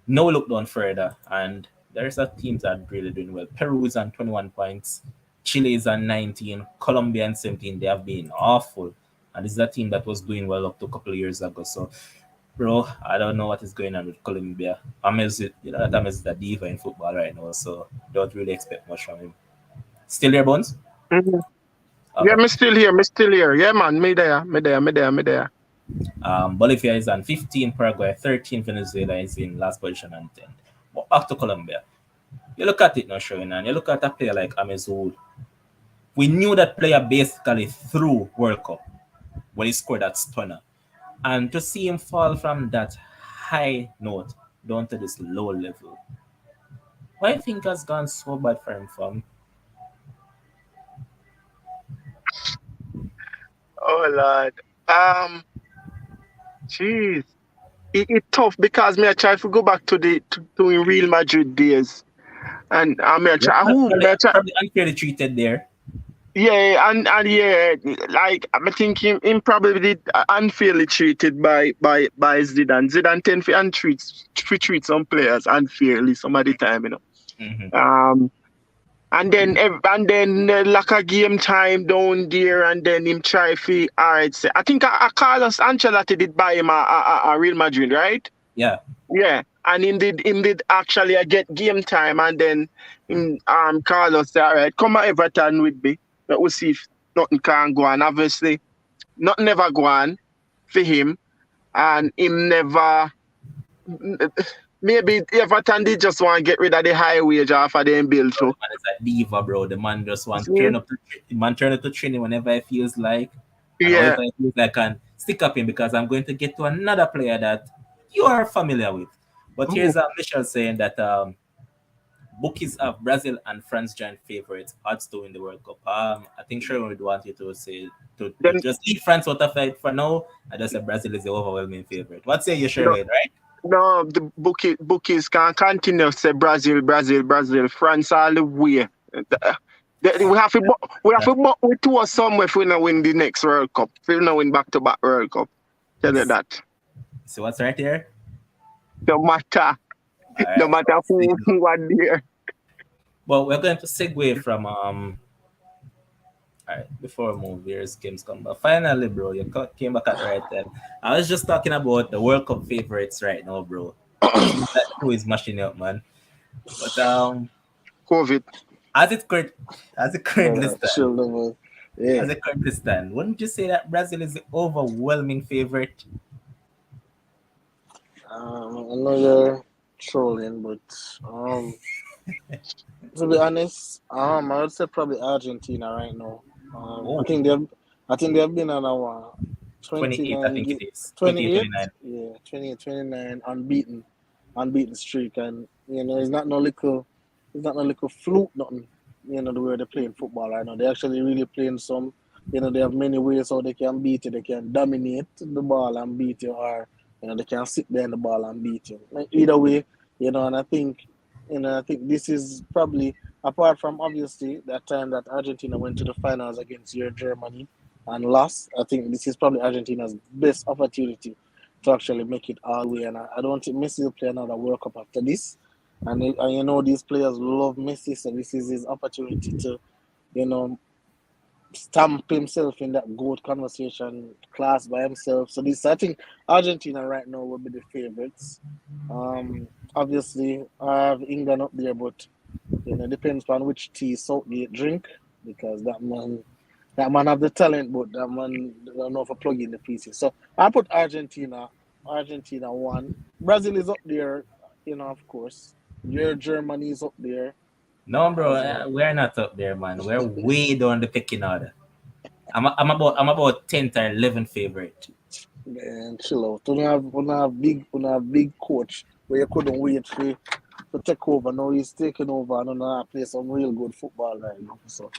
No look down further, and there's a teams that are really doing well. Peru is on 21 points, Chile is on 19, Colombia on 17. They have been awful, and this is a team that was doing well up to a couple of years ago. So, bro, I don't know what is going on with Colombia. James is a diva in football right now, so don't really expect much from him. Still there, Bones? Mhm. Yeah, Okay. me still here. Me still here. Yeah, man. Me there. Me there. Me there. Me there. Bolivia is on 15, Paraguay 13, Venezuela is in last position on 10. But back to Colombia. You look at it now, showing, and you look at a player like Amezul. We knew that player basically through World Cup when he scored that stunner. And to see him fall from that high note down to this low level, why I think has gone so bad for him from Oh Lord. Um. Jeez. It tough because me I try to go back to to in Real Madrid days, and I me I try. Who probably, me I try. probably unfairly treated there. Yeah, and yeah, like I'm thinking him probably did unfairly treated by Zidane. Zidane tend to treat some players unfairly some of the time, you know. Mm-hmm. Um, and then like a game time down there, and then him try fi alright. Say, I think Carlos Ancelotti did buy him a Real Madrid, right? Yeah. Yeah, and him did actually get game time, and then Carlos said, all right, come at Everton with me. But we'll see if nothing can go on. Obviously, nothing never go on for him, and him never. Maybe Everton did just want to get rid of the high wage off of them bill Bro, too. the man is a diva, bro. The man just You want to see? turn up to the man turn up to training whenever he feels like, and Yeah. however he feels like, and stick up him because I'm going to get to another player that you are familiar with. But Ooh. here's Michelle saying that bookies have Brazil and France giant favorites odds to win the World Cup. I think Sherman would want you to say to Then just leave France out of it for now. I just say Brazil is the overwhelming favorite. What say you, no, Sherman? Right? no, the bookies can continue say Brazil, Brazil, Brazil, France all the way. We have to we two or somewhere if we not win the next World Cup. If we not win back to back World Cup. Tell you that. So what's right here? No matter All no right. matter who are there. Well, we're going to segue from All right, before we move, here's games come back. Finally, bro, you came back at the right time. I was just talking about the World Cup favorites right now, bro. Seems like who is mashing up, man. But COVID. as it current as it currently stand, Chill level. Yeah. as it currently stand, wouldn't you say that Brazil is the overwhelming favorite? I know you're trolling, but to be honest, I would say probably Argentina right now. Oh, I think they've been on our 28, I 29, think it is. 28, 28, 29. yeah, 28, 29 unbeaten streak, and it's not no little fluke, nothing. The way they're playing football right now, they're actually really playing some. They have many ways how they can beat you. They can dominate the ball and beat you, or they can sit behind the ball and beat you. Like, either way, and I think this is probably, apart from obviously that time that Argentina went to the finals against your Germany and lost. I think this is probably Argentina's best opportunity to actually make it all the way. And I don't think Messi will play another World Cup after this. And these players love Messi, so this is his opportunity to, you know, stamp himself in that GOAT conversation class by himself. So I think Argentina right now will be the favorites. Obviously, I have England up there, but depends on which tea Southgate drink, because that man have the talent, but that man don't know for plug in the pieces. So I put Argentina one. Brazil is up there, of course. Your Germany is up there No, bro, as well. we're not up there, man. We're way down the pecking order. I'm about 10th or 11th favorite. Man, chill out. We don't have big coach where you couldn't wait to take over. Now he's taking over and now play some real good football right now. So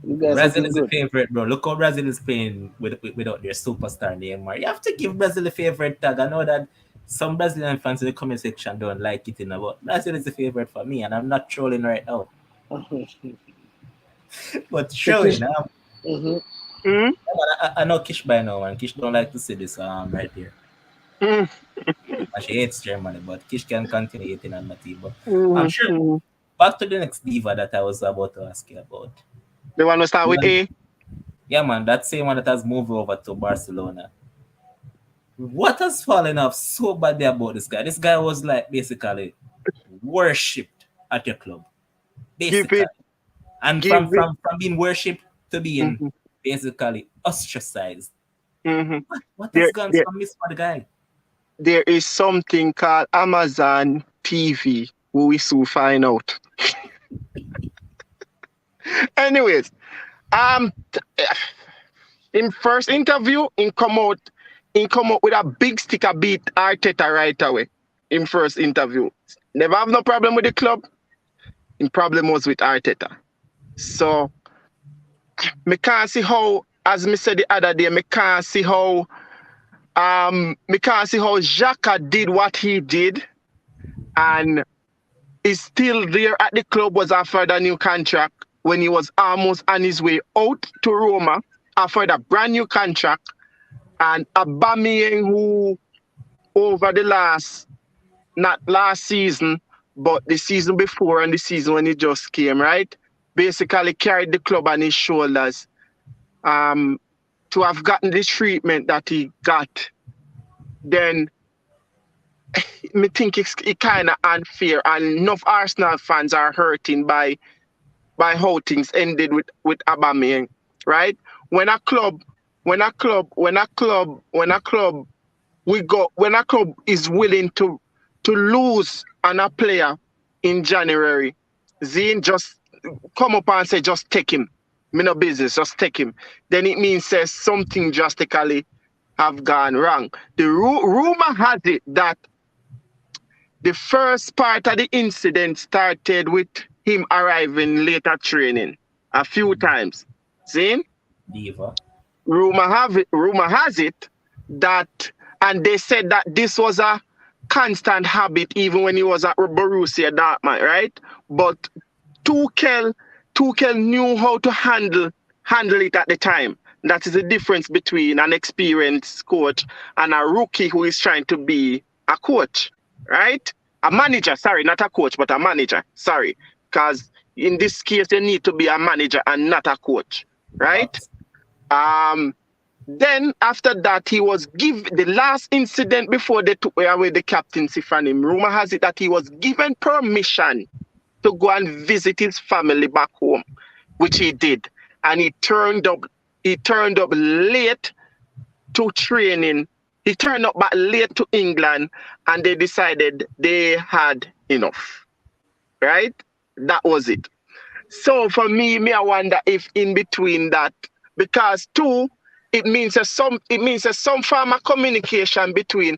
you guys Brazil looking is a good. favorite, bro. Look how Brazil is playing without their superstar Neymar. You have to give Brazil a favorite tag. I know that some Brazilian fans in the comment section don't like it, but Brazil is a favorite for me, and I'm not trolling right now. But showing, Petition. Mm-hmm. Mm, Yeah, man, I know Kish by now, man. Kish don't like to see this right here. mm, And she hates Germany, but Kish can continue eating on my tea. But I'm mm, sure. mm. Back to the next diva that I was about to ask you about. The one who start with A. Yeah, man, that same one that has moved over to Barcelona. What has fallen off so badly about this guy? This guy was like basically worshipped at your club, Give basically, it, and give it. from being worshipped to being Mm-hmm, basically ostracized. mm-hmm. What has There, gone there, from this for the guy? there is something called Amazon TV. We will soon find out. Anyways, um, in first interview, in come out with a big sticker beat Arteta right away. In first interview, never have no problem with the club. In problem was with Arteta. So me can't see how, as me said the other day, me can't see how Xhaka did what he did and is still there at the club, was offered a new contract when he was almost on his way out to Roma, offered a brand new contract, and Aubameyang, who over the not last season, but the season before and the season when he just came, right? Basically carried the club on his shoulders. Um, to have gotten the treatment that he got, then me think it's kind of unfair, and enough Arsenal fans are hurting by how things ended with Aubameyang, right? When a club, when a club, when a club, when a club when a club is willing to lose on a player in January, Zane just come up and say, just take him. Me no business, just take him. Then it means says something drastically have gone wrong. The rumor has it that the first part of the incident started with him arriving late at training a few times. See? Diva. Rumor has it that, and they said that this was a constant habit even when he was at Borussia Dortmund, right? But Tuchel, Tuchel knew how to handle it at the time. That is the difference between an experienced coach and a rookie who is trying to be a coach, right? A manager, sorry, not a coach, but a manager, sorry. Because in this case, you need to be a manager and not a coach, right? Facts. Um, then after that, he was given the last incident before they took away the captaincy from him. Rumor has it that he was given permission to go and visit his family back home, which he did. And he turned up late to training. He turned up back late to England, and they decided they had enough. Right? That was it. So for me, I wonder if in between that, because two, it means there's some form of communication between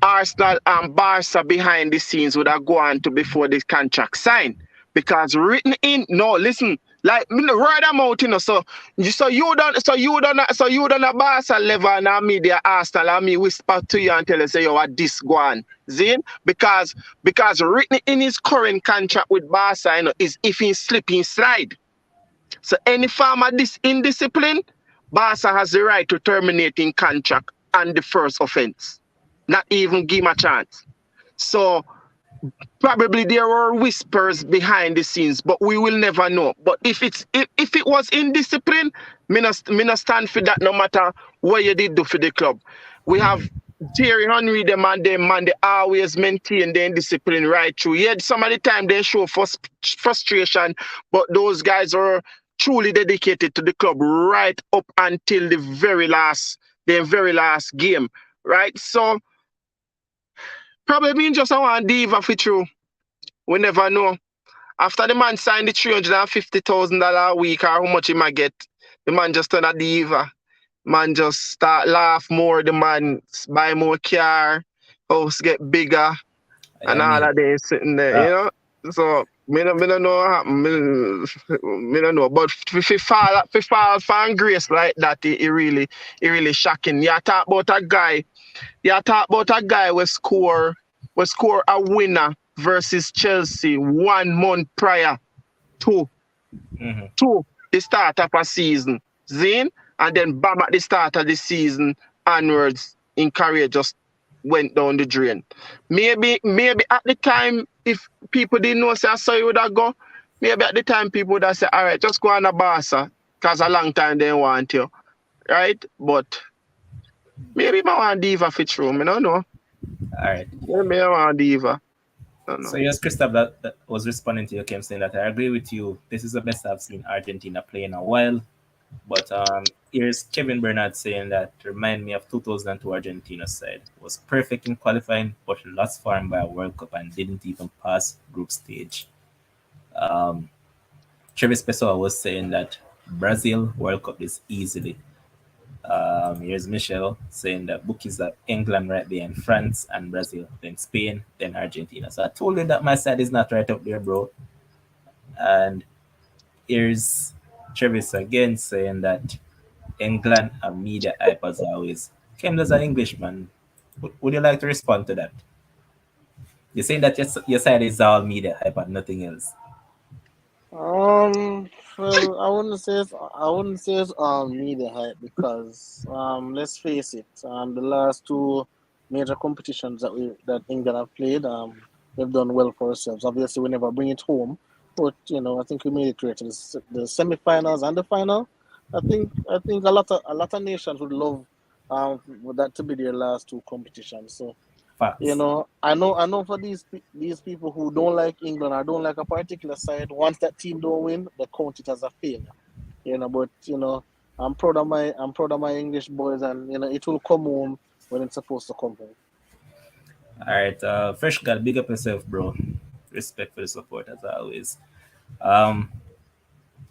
Arsenal and Barca behind the scenes would have gone to before this contract signed. Because written in, no, listen, like word them out, so you don't a Barca level and a media Arsenal and me whisper to you and tell you say you are this one. Zin? Because written in his current contract with Barca, is if he slip, he slide. So any form of this indiscipline, Barca has the right to terminate in contract on the first offense. Not even give him a chance. So probably there were whispers behind the scenes, but we will never know. But if it was indiscipline, me not stand for that no matter what you did do for the club. We have Thierry Henry, them man, they always maintain their discipline right through. Yeah, some of the time they show frustration, but those guys are truly dedicated to the club right up until their very last game. Right? So probably being just a one diva for true. We never know. After the man signed the $350,000 a week or how much he might get, the man just turn a diva. Man just start laugh more. The man buy more car, house get bigger, and I all mean, of them sitting there, uh, So me don't know what happen. Me don't know. But if you fall for grace like that, it really shocking. You talk about a guy will score a winner versus Chelsea 1 month prior to mhm. the start of a season. Zane? and then bam at the start of the season onwards in career just went down the drain. Maybe at the time, if people didn't know say I saw you would have go, maybe at the time people would have said, all right, just go on a Barca, because a long time they want you. Right? But maybe I want Diva fit through. I don't know. All right. Maybe I want Diva. I don't So know. yes, Christoph that was responding to your claim saying that I agree with you. This is the best I've seen Argentina play in a while. But here's Kevin Bernard saying that remind me of 2002 Argentina side. Was perfect in qualifying, but lost foreign by a World Cup and didn't even pass group stage. Um, Travis Pessoa was saying that Brazil World Cup is easily. Here's Michelle saying that bookies are England right behind France and Brazil, then Spain, then Argentina. So I told you that my side is not right up there, bro. And here's Travis again saying that England are media hype as always. Came as an Englishman. Would you like to respond to that? You're saying that your side is all media hype and nothing else. Um, well, I wouldn't say it's media hype because let's face it, the last two major competitions that England have played, they've done well for ourselves. Obviously, we never bring it home, but I think we made it clear to the semi-finals and the final. I think a lot of nations would love for that to be their last two competitions. So Facts. I know for these people who don't like England or don't like a particular side, once that team don't win, they count it as a failure. But I'm proud of my English boys, and it will come home when it's supposed to come home. All right. Fresh God, big up yourself, bro. Respect for the support as always. Um,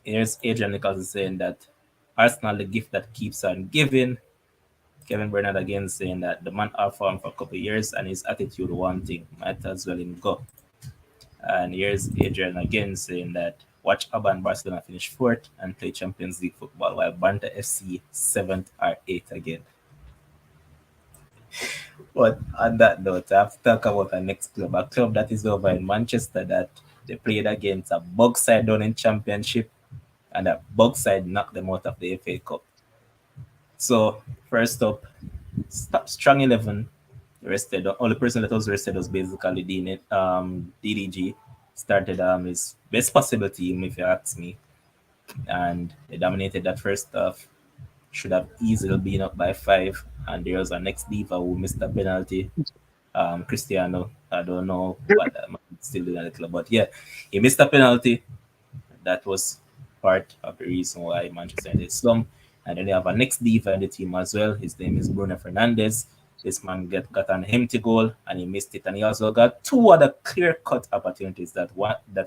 Here's Adrian Nichols saying that Arsenal the gift that keeps on giving. Kevin Bernard again saying that the man out form for a couple of years and his attitude one thing might as well him go. And here's Adrian again saying that watch Alba and Barcelona finish fourth and play Champions League football while Banta FC seventh or eighth again. But on that note, I have to talk about our next club, a club that is over in Manchester that they played against a bug side down in Championship, and that bug side knocked them out of the FA Cup. So first up, strong 11 rested. The only person that was rested was basically DDG. Started his best possible team, if you ask me, and they dominated that first half. Should have easily been up by five, and there was a next diva who missed a penalty. Cristiano, I don't know what that man is still doing at the club, but yeah, he missed a penalty. That was part of the reason why Manchester United slump. And then they have a next diva in the team as well. His name is Bruno Fernandes. This man got an empty goal and he missed it. And he also got two other clear-cut opportunities that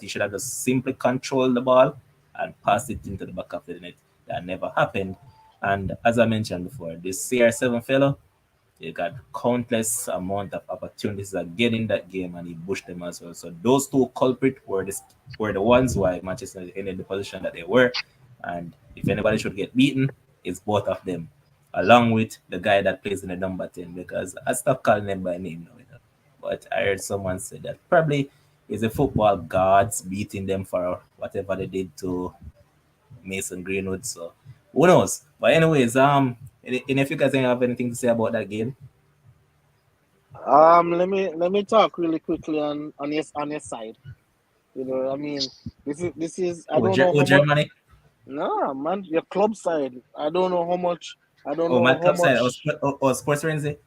he should have just simply controlled the ball and passed it into the back of the net. That never happened. And as I mentioned before, this CR7 fellow, they got countless amount of opportunities to get in that game and he pushed them as well. So those two culprits were the ones why Manchester United ended the position that they were. And if anybody should get beaten, it's both of them, along with the guy that plays in the number 10, because I stopped calling them by name now. But I heard someone say that probably is the football gods beating them for whatever they did to Mason Greenwood. So who knows? But anyways, and if you guys don't have anything to say about that game, Let me talk really quickly on your side. I mean, this is I don't know oh how much. Germany, No, man, your club side. I don't know how much. I don't oh my know how club side, much. Sports Frenzy.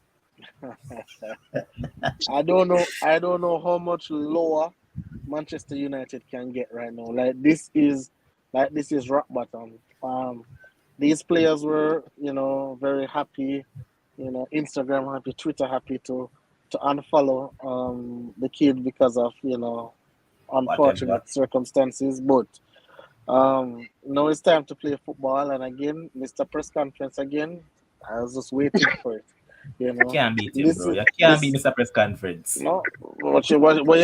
I don't know how much lower Manchester United can get right now. Like this is rock bottom. These players were very happy, Instagram happy, Twitter happy to unfollow the kid because of Whatever. unfortunate circumstances, but now it's time to play football, and again, Mr. Press Conference again. I was just waiting for it. You You know, can't beat him, this bro. is You can't beat this. Mr. Press Conference. No, what you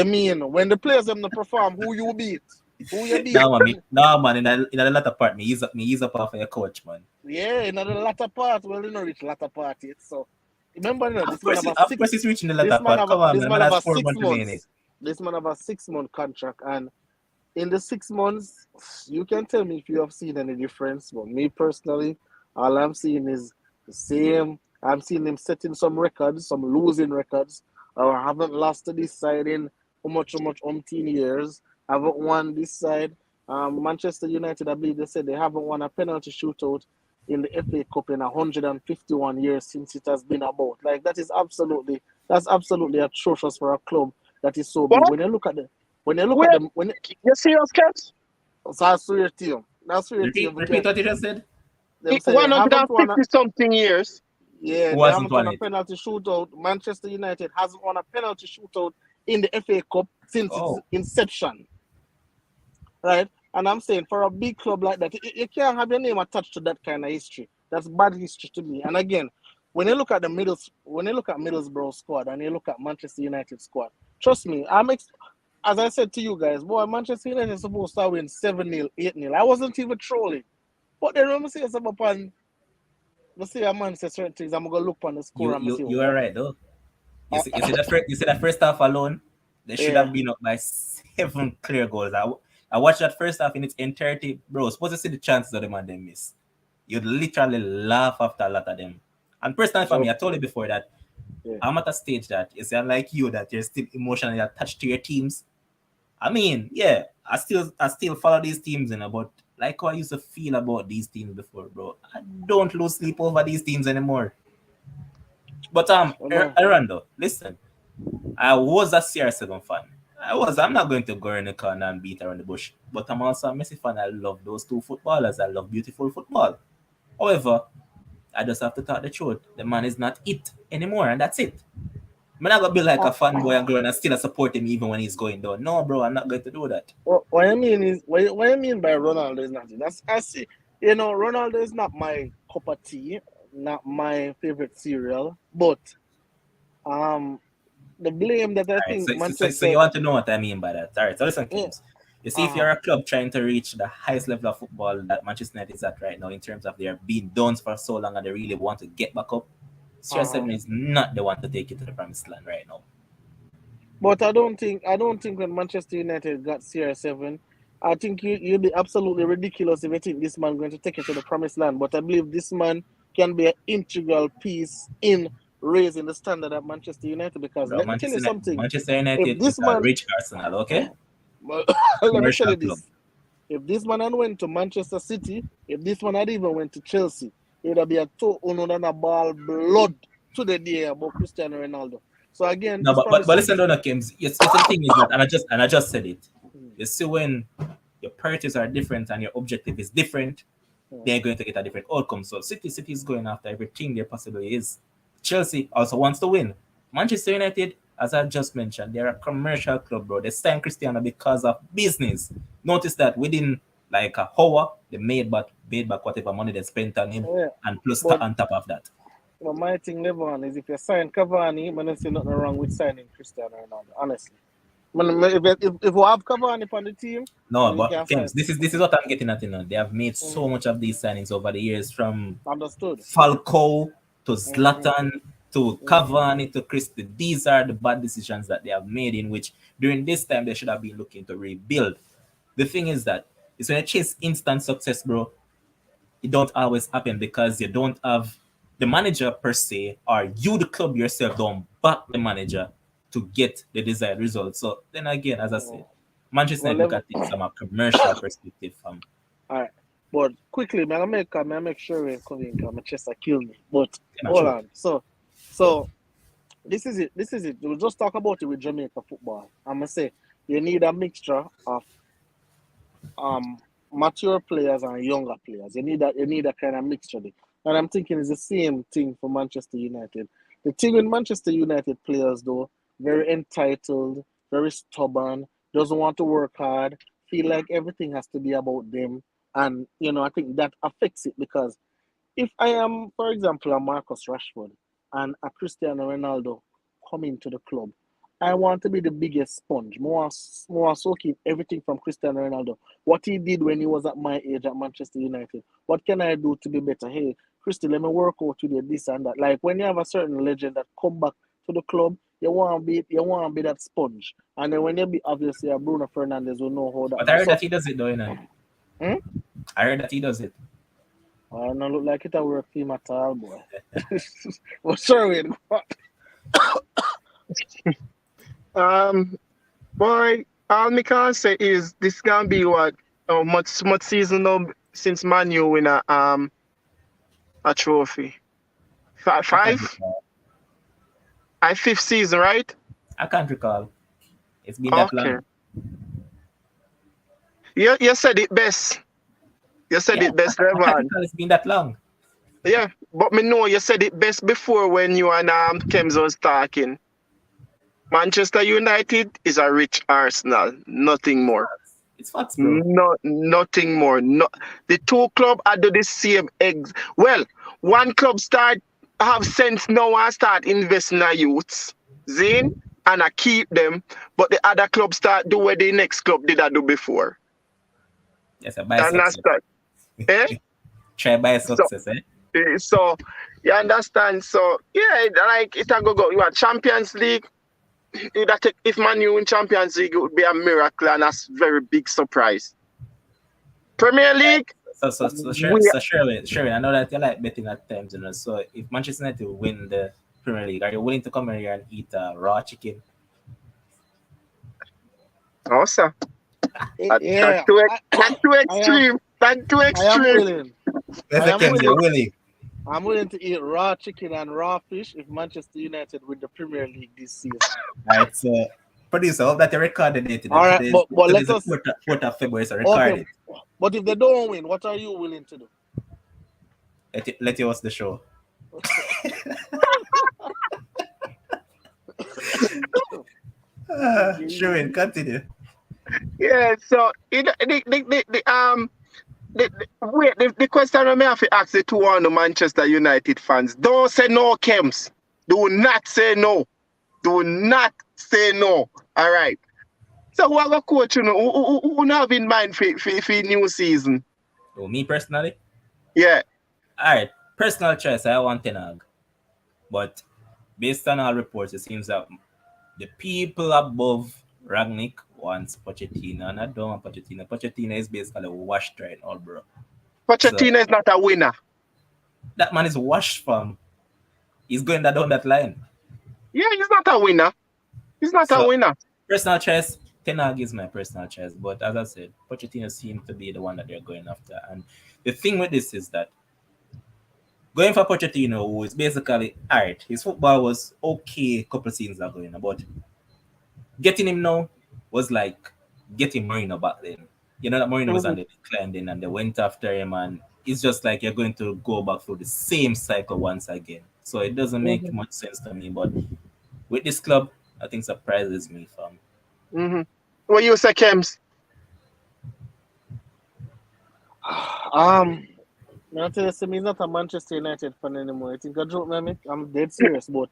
mean? When the players them to perform, who you beat? Who you beat? No, man, no, man. In the latter part, me ease up off of your coach, man. Yeah, in the latter part. Well, reach latter part yet. So remember, Of this man course, have a of course, six. he's reaching the This latter man part. have a, Come on, this man. man Man have has a 4 months remaining. 6 months. This man have a 6 month contract, and in the 6 months, you can tell me if you have seen any difference. But me personally, All I'm seeing is the same. I'm seeing him setting some records, some losing records. I haven't lost to this side in how much umpteen years. Haven't won this side. Manchester United, I believe they said they haven't won a penalty shootout in the FA Cup in 151 years since it has been about. Like that's absolutely atrocious for a club that is so big. What? When you look at Wait, them when you serious, Caps? so that's your team. That's your team. Repeat what you just said. Them say they haven't won 150 something years. yeah, Who they hasn't haven't won won a it? penalty shootout. Manchester United hasn't won a penalty shootout in the FA Cup since its Oh, inception, right? And I'm saying for a big club like that, you can't have your name attached to that kind of history. That's bad history to me. And again, when you look at Middlesbrough squad and you look at Manchester United squad, trust me, as I said to you guys, boy, Manchester United is supposed to win 7-0, 8-0. I wasn't even trolling. But then when I say something upon, I say a man say certain things, I'm gonna look on the score you and I you say, you are what? right though. Uh, You see that first half alone, they should yeah. have been up by 7 clear goals. I watched that first half in its entirety, bro. Supposed to see the chances of them and they miss. You'd literally laugh after a lot of them. And personally for me, So I told you before that yeah. I'm at a stage that you see, unlike you, that you're still emotionally attached to your teams. I mean, yeah, I still follow these teams, but like how I used to feel about these teams before, bro. I don't lose sleep over these teams anymore. But So no. Arando, listen, I was a CR7 fan. I was. I'm not going to go in the corner and beat around the bush. But I'm also a Messi fan. I love those two footballers. I love beautiful football. However, I just have to talk the truth. The man is not it anymore, and that's it. I'm not gonna be like a fanboy and girl and still support him even when he's going down. No, bro, I'm not going to do that. What I mean is what I mean by Ronaldo is nothing. That's I see. Ronaldo is not my cup of tea, not my favorite cereal. But um, the blame that I All right, think so Manchester, you want to know what I mean by that? All right, so listen, yeah, Kims. You see, if uh you're a club trying to reach the highest level of football that Manchester United is at right now, in terms of their being done for so long and they really want to get back up, uh CR7 is not the one to take you to the promised land right now. But I don't think when Manchester United got CR7, I think you'd be absolutely ridiculous if you think this man going to take it to the promised land. But I believe this man can be an integral piece in raising the standard at Manchester United because Bro, let me tell you something. Manchester If United is this a man rich Arsenal, okay? well, A let me tell commercial you club. this. If this man had went to Manchester City, if this man had even went to Chelsea, it would be a two than a ball blood to the day about Cristiano Ronaldo. So again, No, this but promising. listen, Donna Kims. Yes, the thing is that, and I just said it. You see, when your priorities are different and your objective is different, they're going to get a different outcome. So City is going after everything there possibly is. Chelsea also wants to win. Manchester United, as I just mentioned, they're a commercial club, bro. They signed Cristiano because of business. Notice that within like a hour, they made back whatever money they spent on him, Yeah. and plus But on top of that. my thing, Levon, is if you sign Cavani, I don't see nothing wrong with signing Cristiano Ronaldo, honestly. If we have Cavani on the team, No, we but can sign. Kems, this is what I'm getting at. They have made so Mm, much of these signings over the years, from understood. Falco to Mm, Zlatan to mm. Cavani to Christie. These are the bad decisions that they have made, in which during this time they should have been looking to rebuild. The thing is that it's when you chase instant success, bro, it don't always happen because you don't have the manager per se, or you, the club yourself, don't back the manager to get the desired result. So then again, as I said, Oh. Manchester Well, United look Levon, at it from a commercial perspective. all right. But quickly, man, I make sure we coming, my chest kill me. But Yeah, hold sure. on. So this is it. This is it. We'll just talk about it with Jamaica football. I'm gonna say you need a mixture of um mature players and younger players. You need a kind of mixture there. And I'm thinking it's the same thing for Manchester United. The thing with Manchester United players though, very entitled, very stubborn, doesn't want to work hard, feel like everything has to be about them. And I think that affects it because if I am, for example, a Marcus Rashford and a Cristiano Ronaldo coming to the club, I want to be the biggest sponge. More soaking everything from Cristiano Ronaldo. What he did when he was at my age at Manchester United. What can I do to be better? Hey, Christy, let me work out with you this and that. Like when you have a certain legend that come back to the club, you want to be that sponge. And then when you be obviously a Bruno Fernandez will know how that But I goes. heard So that he does it though, hmm? I heard that he does it. I don't look like it a work team at all, boy. Well, sure, we Um, boy, all me can say is this can be what much season now since Manu win a trophy. I can't Five? recall. I fifth season, right? I can't recall. It's been that Okay. long. You said it best. You said Yeah, it best, I can't Revan. recall it's been that long. Yeah, but me know you said it best before when you and Kems was talking. Manchester United is a rich Arsenal, nothing It's more. facts. It's facts, bro. Nothing more. No, the two club are do the same eggs. Well, one club start have sense now and start investing in youths, Zane, and I keep them. But the other club start do what the next club did I do before. Yes, I buy You success. understand? Eh? Try buy So, success, eh? so you understand? So yeah, like it a go. You are Champions League. If Man U in Champions League, it would be a miracle and a very big surprise. Premier League, we Sherwin, I know that you like betting at times, you know. So if Manchester United win the Premier League, are you willing to come here and eat raw chicken? also yeah, that's too I am. extreme. That's too I am extreme. willing. Let's I say am Kems, you're willing. willing. I'm willing to eat raw chicken and raw fish if Manchester United win the Premier League this season. All right, so producer, hope that you recorded it today. All right, but Today's let the us. 4th of February, so Okay, record it. but if they don't win, what are you willing to do? Let you host the show. Sherwin, continue. Yeah. So the question I may have to ask the two on the Manchester United fans. Don't say no, Kems. Do not say no. Do not say no. All right. So who are the coach? You know, who have in mind for new season? So me personally, Yeah. all right, personal choice, I want Ten Hag. But based on all reports, it seems that the people above Ragnick wants Pochettino, and I don't want Pochettino. Pochettino is basically washed right now, bro. So Pochettino is not a winner. that man is washed from. He's going down that line. Yeah, he's not a winner. He's not a So winner. personal choice, Ten Hag is my personal choice. But as I said, Pochettino seems to be the one that they're going after. And the thing with this is that going for Pochettino, who is basically alright, his football was okay a couple seasons ago, but getting him now was like getting Marino back then. You know that Marino was on Mhm. the decline then, and they went after him, and it's just like you're going to go back through the same cycle once again. So it doesn't make Mhm. much sense to me. But with this club, I think surprises me, fam. Mhm. What you say, Kems? Um, I tell you, see, me not a Manchester United fan anymore. I think I joke, me. I'm dead serious. But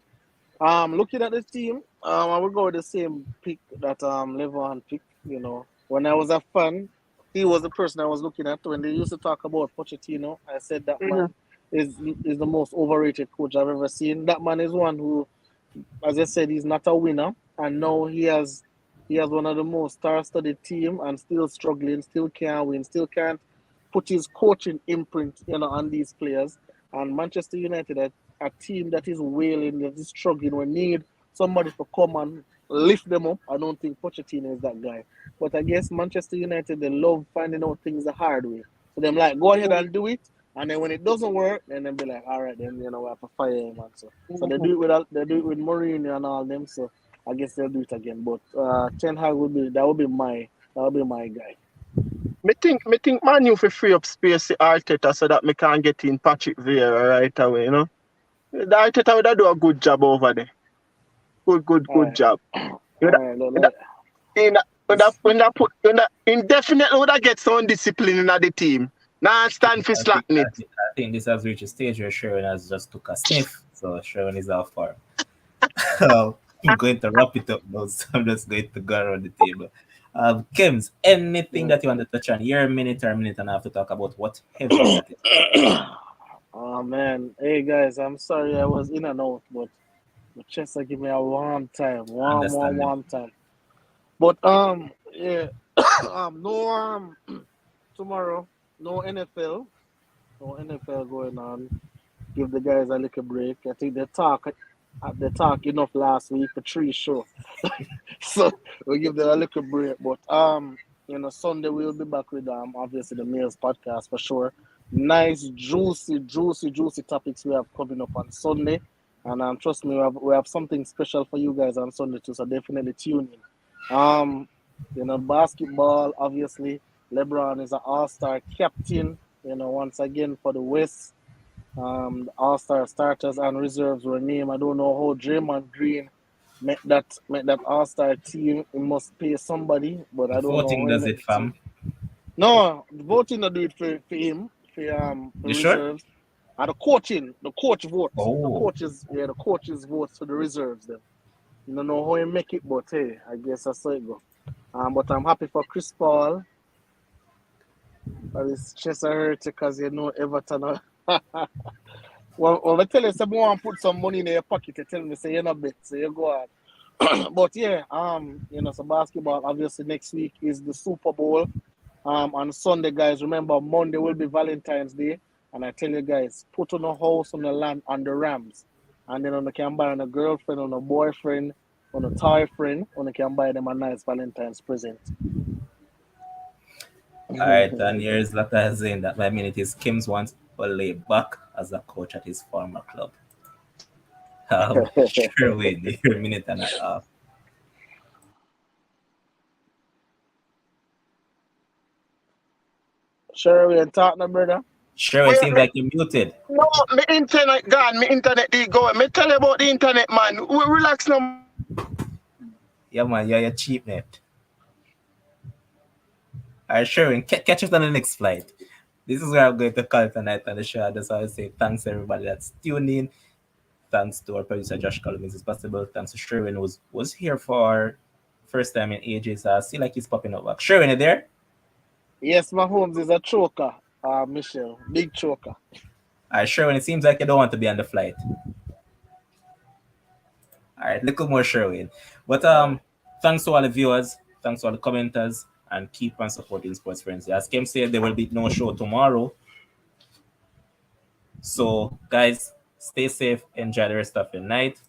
looking at the team, I will go with the same pick that Levan picked. You know, when I was a fan, he was the person I was looking at when they used to talk about Pochettino. I said that Mhm. man is the most overrated coach I've ever seen. That man is one who, as I said, he's not a winner, and now he has one of the most star-studded team, and still struggling, still can't win, still can't put his coaching imprint, on these players. And Manchester United, a team that is wailing, that is struggling, we need somebody to come and lift them up. I don't think Pochettino is that guy. But I guess Manchester United, they love finding out things the hard way. So them like, go ahead and do it. And then when it doesn't work, then they be like, all right, then we have to fire him. And so Mhm. they do it with Mourinho and all them. So I guess they'll do it again. But Ten Hag would be my guy. Me think Man U for free up space to Arteta so that me can get in Patrick Vieira right away, you know. The Arteta would do a good job over there. All Good right, job. all Would right. that, in that, This, when that indefinitely would get some discipline in the team. Now stand for I think slacking I it. think, I think this has reached a stage where Sherwin has just took a sniff. So Sherwin is off for. I'm going to wrap it up now, so I'm just going to go around the table. Kims, anything that you want to touch on? You're a minute and I have to talk about whatever that is. oh man, hey guys, I'm sorry I was in and out, but my chest give me a warm time, Understandable. warm time. But yeah, no tomorrow, no NFL. No NFL going on. Give the guys a little break. I think they talk enough last week for 3 show. So we give them a little break. But Sunday we'll be back with obviously the Meals podcast for sure. Nice, juicy topics we have coming up on Sunday. And trust me, we have something special for you guys on Sunday too. So definitely tune in. Basketball, obviously, LeBron is an all-star captain, once again for the West. The All-Star starters and reserves were named. I don't know how Draymond Green make that All-Star team. He must pay somebody, but I don't know Voting how he does make it, the team. fam. No, voting not do it for him for You sure? reserves. And the coach votes. The Oh, coaches the coaches votes for the reserves then. You don't know how he make it, but hey, I guess that's how it go. But I'm happy for Chris Paul. But his chest hurt because Everton. Well, I tell you, someone put some money in your pocket. You tell me, say you're not bet, so you go on. But yeah, so basketball. Obviously, next week is the Super Bowl. On Sunday, guys, remember Monday will be Valentine's Day, and I tell you guys, put on a house on the land on the Rams, and then you can buy on a girlfriend, on a boyfriend, on a toy friend, you can buy them a nice Valentine's present. all right. And here's Lata saying that 5 minutes is Kim's wants Ole back as a coach at his former club. Sure, wait, a minute and a half. Sure, we ain't talking, brother. Sure, it Wait, seems like you're muted. no, my internet gone. My internet did go. Me tell you about the internet, man. We relax now, man. Yeah, man, you're cheap net. All right, sure, and catch us on the next flight. This is where I'm going to call tonight on the show. That's why I say thanks everybody that's tuning in. Thanks to our producer Josh Collins, it's possible. Thanks to Sherwin, who was here for first time in ages. I see like he's popping up back. Sherwin, you there? Yes, Mahomes is a choker, Michelle. Big choker. All right, Sherwin, it seems like you don't want to be on the flight. All right, little more Sherwin. But thanks to all the viewers, thanks to all the commenters, and keep on supporting Sports Friends. As Kim said, there will be no show tomorrow. So, guys, stay safe, enjoy the rest of your night.